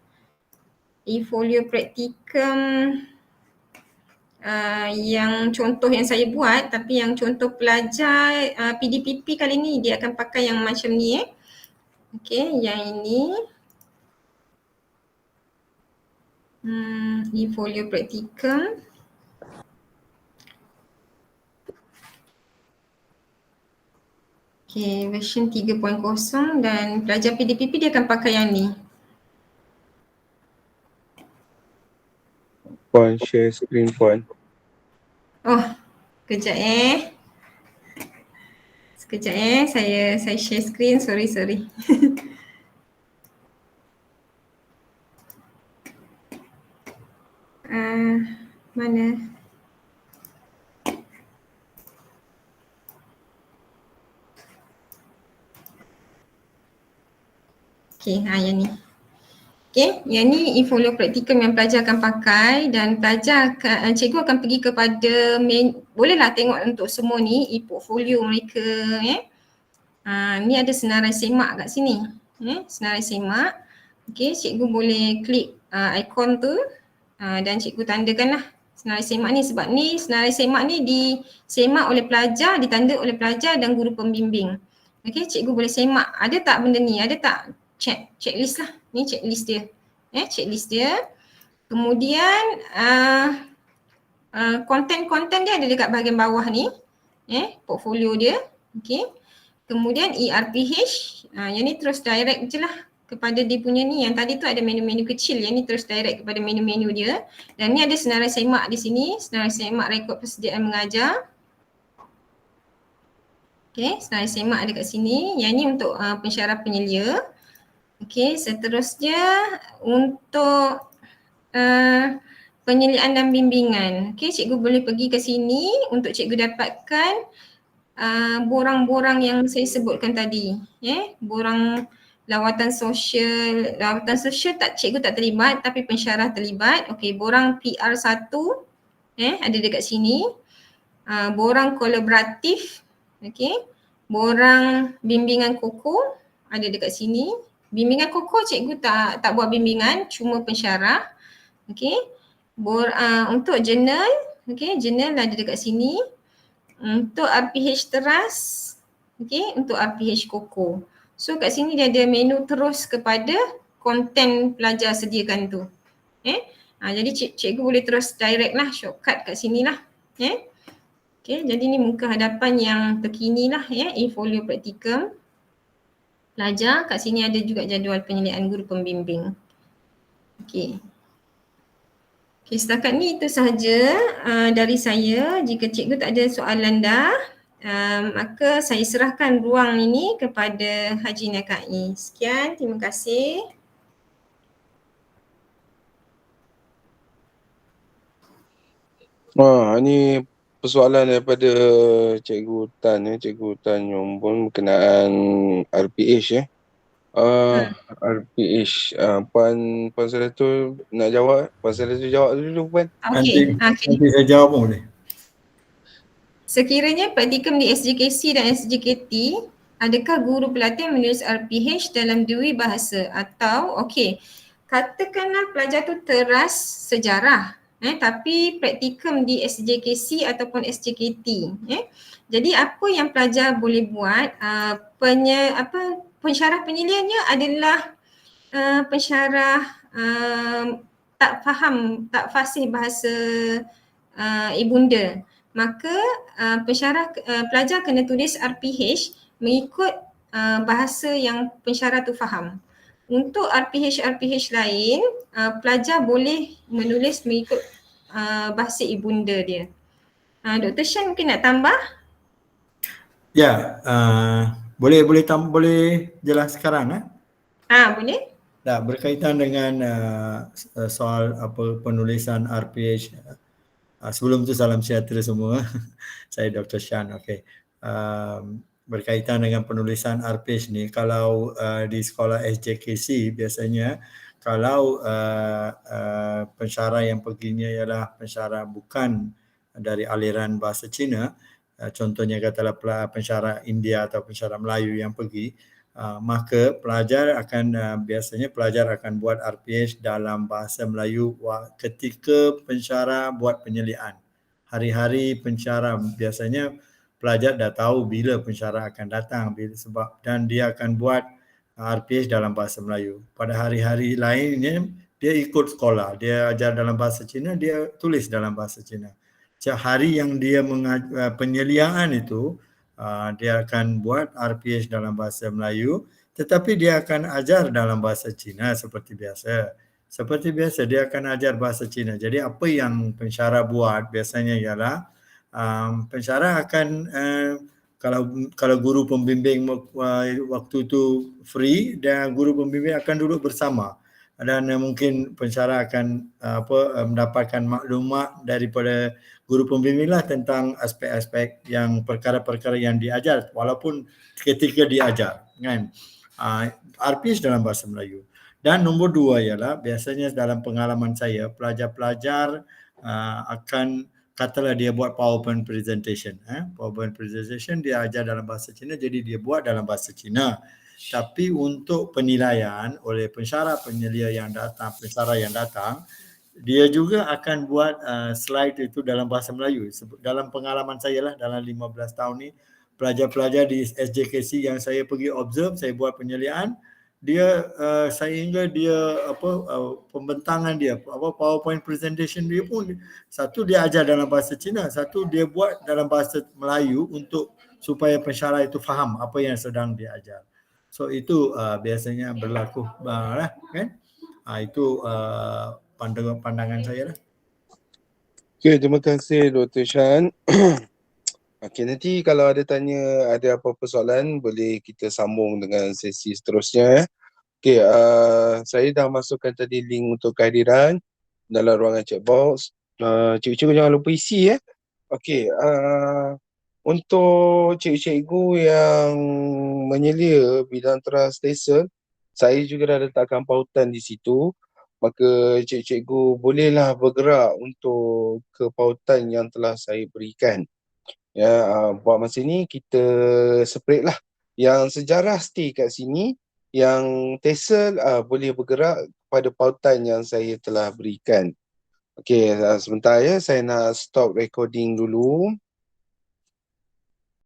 e-folio praktikum yang contoh yang saya buat, tapi yang contoh pelajar PDPP kali ni dia akan pakai yang macam ni. Okey, yang ini e-folio praktikum. Okay, version 3.0 dan pelajar PDPP dia akan pakai yang ni. Puan share screen Puan. Oh, kejap Sekejap saya share screen, sorry. Mana? Okay, yang ni. Okay, yang ni e-folio praktikum yang pelajar akan pakai dan cikgu akan pergi kepada bolehlah tengok untuk semua ni e-portfolio mereka. Ni ada senarai semak kat sini. Senarai semak. Okay, cikgu boleh klik ikon tu dan cikgu tandakan lah senarai semak ni, sebab ni senarai semak ni disemak oleh pelajar, ditanda oleh pelajar dan guru pembimbing. Okay, cikgu boleh semak. Ada tak benda ni? Ada tak? Checklist lah. Ni checklist dia. Checklist dia. Kemudian konten-konten dia ada dekat bahagian bawah ni. Portfolio dia. Okay. Kemudian ERPH. Yang ni terus direct je lah kepada dia punya ni. Yang tadi tu ada menu-menu kecil. Yang ni terus direct kepada menu-menu dia. Dan ni ada senarai semak di sini. Senarai semak rekod persediaan mengajar. Okey, slide semak ada kat sini. Yang ni untuk pensyarah penyelia. Okey, seterusnya untuk penyeliaan dan bimbingan. Okey, cikgu boleh pergi ke sini untuk cikgu dapatkan borang-borang yang saya sebutkan tadi. Borang lawatan sosial tak, cikgu tak terlibat tapi pensyarah terlibat. Okey, borang PR1 ada dekat sini. Borang kolaboratif, okey. Borang bimbingan KOKO ada dekat sini. Bimbingan KOKO cikgu tak buat bimbingan, cuma pensyarah. Okey. Untuk jurnal, okey, jurnal ada dekat sini. Untuk RPH teras, okey, untuk RPH KOKO. So kat sini dia ada menu terus kepada konten pelajar sediakan tu. Jadi cikgu boleh terus direct lah, shortcut kat sini lah. Okey, jadi ni muka hadapan yang terkini lah e-folio praktikum pelajar. Kat sini ada juga jadual penyeliaan guru pembimbing. Okey. Okey, setakat ni itu sahaja dari saya. Jika cikgu tak ada soalan dah, maka saya serahkan ruang ini kepada Haji Nakai. Sekian, terima kasih. Ni persoalan daripada Cikgu Tan Cikgu Tan Yombon berkenaan RPH RPH. Puan Sedatul nak jawab? Puan Sedatul jawab dulu Puan. Okey. Nanti saya jawab pun boleh. Sekiranya praktikum di SJKC dan SJKT, adakah guru pelatih menulis RPH dalam dua bahasa atau katakanlah pelajar tu teras sejarah tapi praktikum di SJKC ataupun SJKT. Jadi apa yang pelajar boleh buat, pensyarah penyeliannya adalah pensyarah tak faham, tak fasih bahasa ibunda. Maka pelajar kena tulis RPH mengikut bahasa yang pensyarah tu faham. Untuk RPH lain, pelajar boleh menulis mengikut bahasa ibunda dia. Dr. Shan mungkin nak tambah? Ya, boleh jelas sekarang Boleh. Berkaitan dengan soal penulisan RPH. Sebelum tu salam sejahtera semua. Saya Dr. Shan. Okey. Berkaitan dengan penulisan RPH ni, kalau di sekolah SJKC biasanya kalau pensyarah yang perginya ialah pensyarah bukan dari aliran bahasa Cina, contohnya katalah pensyarah India atau pensyarah Melayu yang pergi, maka biasanya pelajar akan buat RPH dalam bahasa Melayu ketika pensyarah buat penyeliaan. Hari-hari pensyarah biasanya pelajar dah tahu bila pensyarah akan datang dan dia akan buat RPH dalam bahasa Melayu. Pada hari-hari lainnya dia ikut sekolah, dia ajar dalam bahasa Cina, dia tulis dalam bahasa Cina. Hari yang dia penyeliaan itu, dia akan buat RPH dalam bahasa Melayu, tetapi dia akan ajar dalam bahasa Cina seperti biasa. Seperti biasa dia akan ajar bahasa Cina. Jadi apa yang pensyarah buat biasanya ialah pensyarah akan kalau guru pembimbing waktu itu free, dan guru pembimbing akan duduk bersama, dan mungkin pensyarah akan mendapatkan maklumat daripada guru pembimbing lah tentang aspek-aspek yang perkara-perkara yang diajar walaupun ketika diajar kan. RPH dalam bahasa Melayu. Dan nombor dua ialah biasanya dalam pengalaman saya, pelajar-pelajar akan katalah dia buat PowerPoint presentation. PowerPoint presentation dia ajar dalam bahasa Cina, jadi dia buat dalam bahasa Cina. Tapi untuk penilaian oleh pensyarah penyelia yang datang, pensyarah yang datang, dia juga akan buat slide itu dalam bahasa Melayu. Dalam pengalaman saya lah, dalam 15 tahun ni, pelajar-pelajar di SJKC yang saya pergi observe, saya buat penyeliaan, dia sehingga dia pembentangan dia, PowerPoint presentation dia pun, satu dia ajar dalam bahasa Cina, satu dia buat dalam bahasa Melayu untuk supaya pensyarah itu faham apa yang sedang dia ajar. So itu biasanya berlaku kan. Itu pandangan saya lah. Okey, terima kasih Dr. Shan. Okey, nanti kalau ada tanya, ada apa-apa soalan, boleh kita sambung dengan sesi seterusnya. Okey, saya dah masukkan tadi link untuk kehadiran dalam ruangan chat box. Cikgu-cikgu jangan lupa isi. Okey, untuk cikgu-cikgu yang menyelia bidang trans TESOL, saya juga dah letakkan pautan di situ. Maka cikgu-cikgu bolehlah bergerak untuk ke pautan yang telah saya berikan. Ya, buat masa ni kita separate lah. Yang sejarah stay kat sini, yang TESOL boleh bergerak pada pautan yang saya telah berikan. Okey, sebentar ya, saya nak stop recording dulu.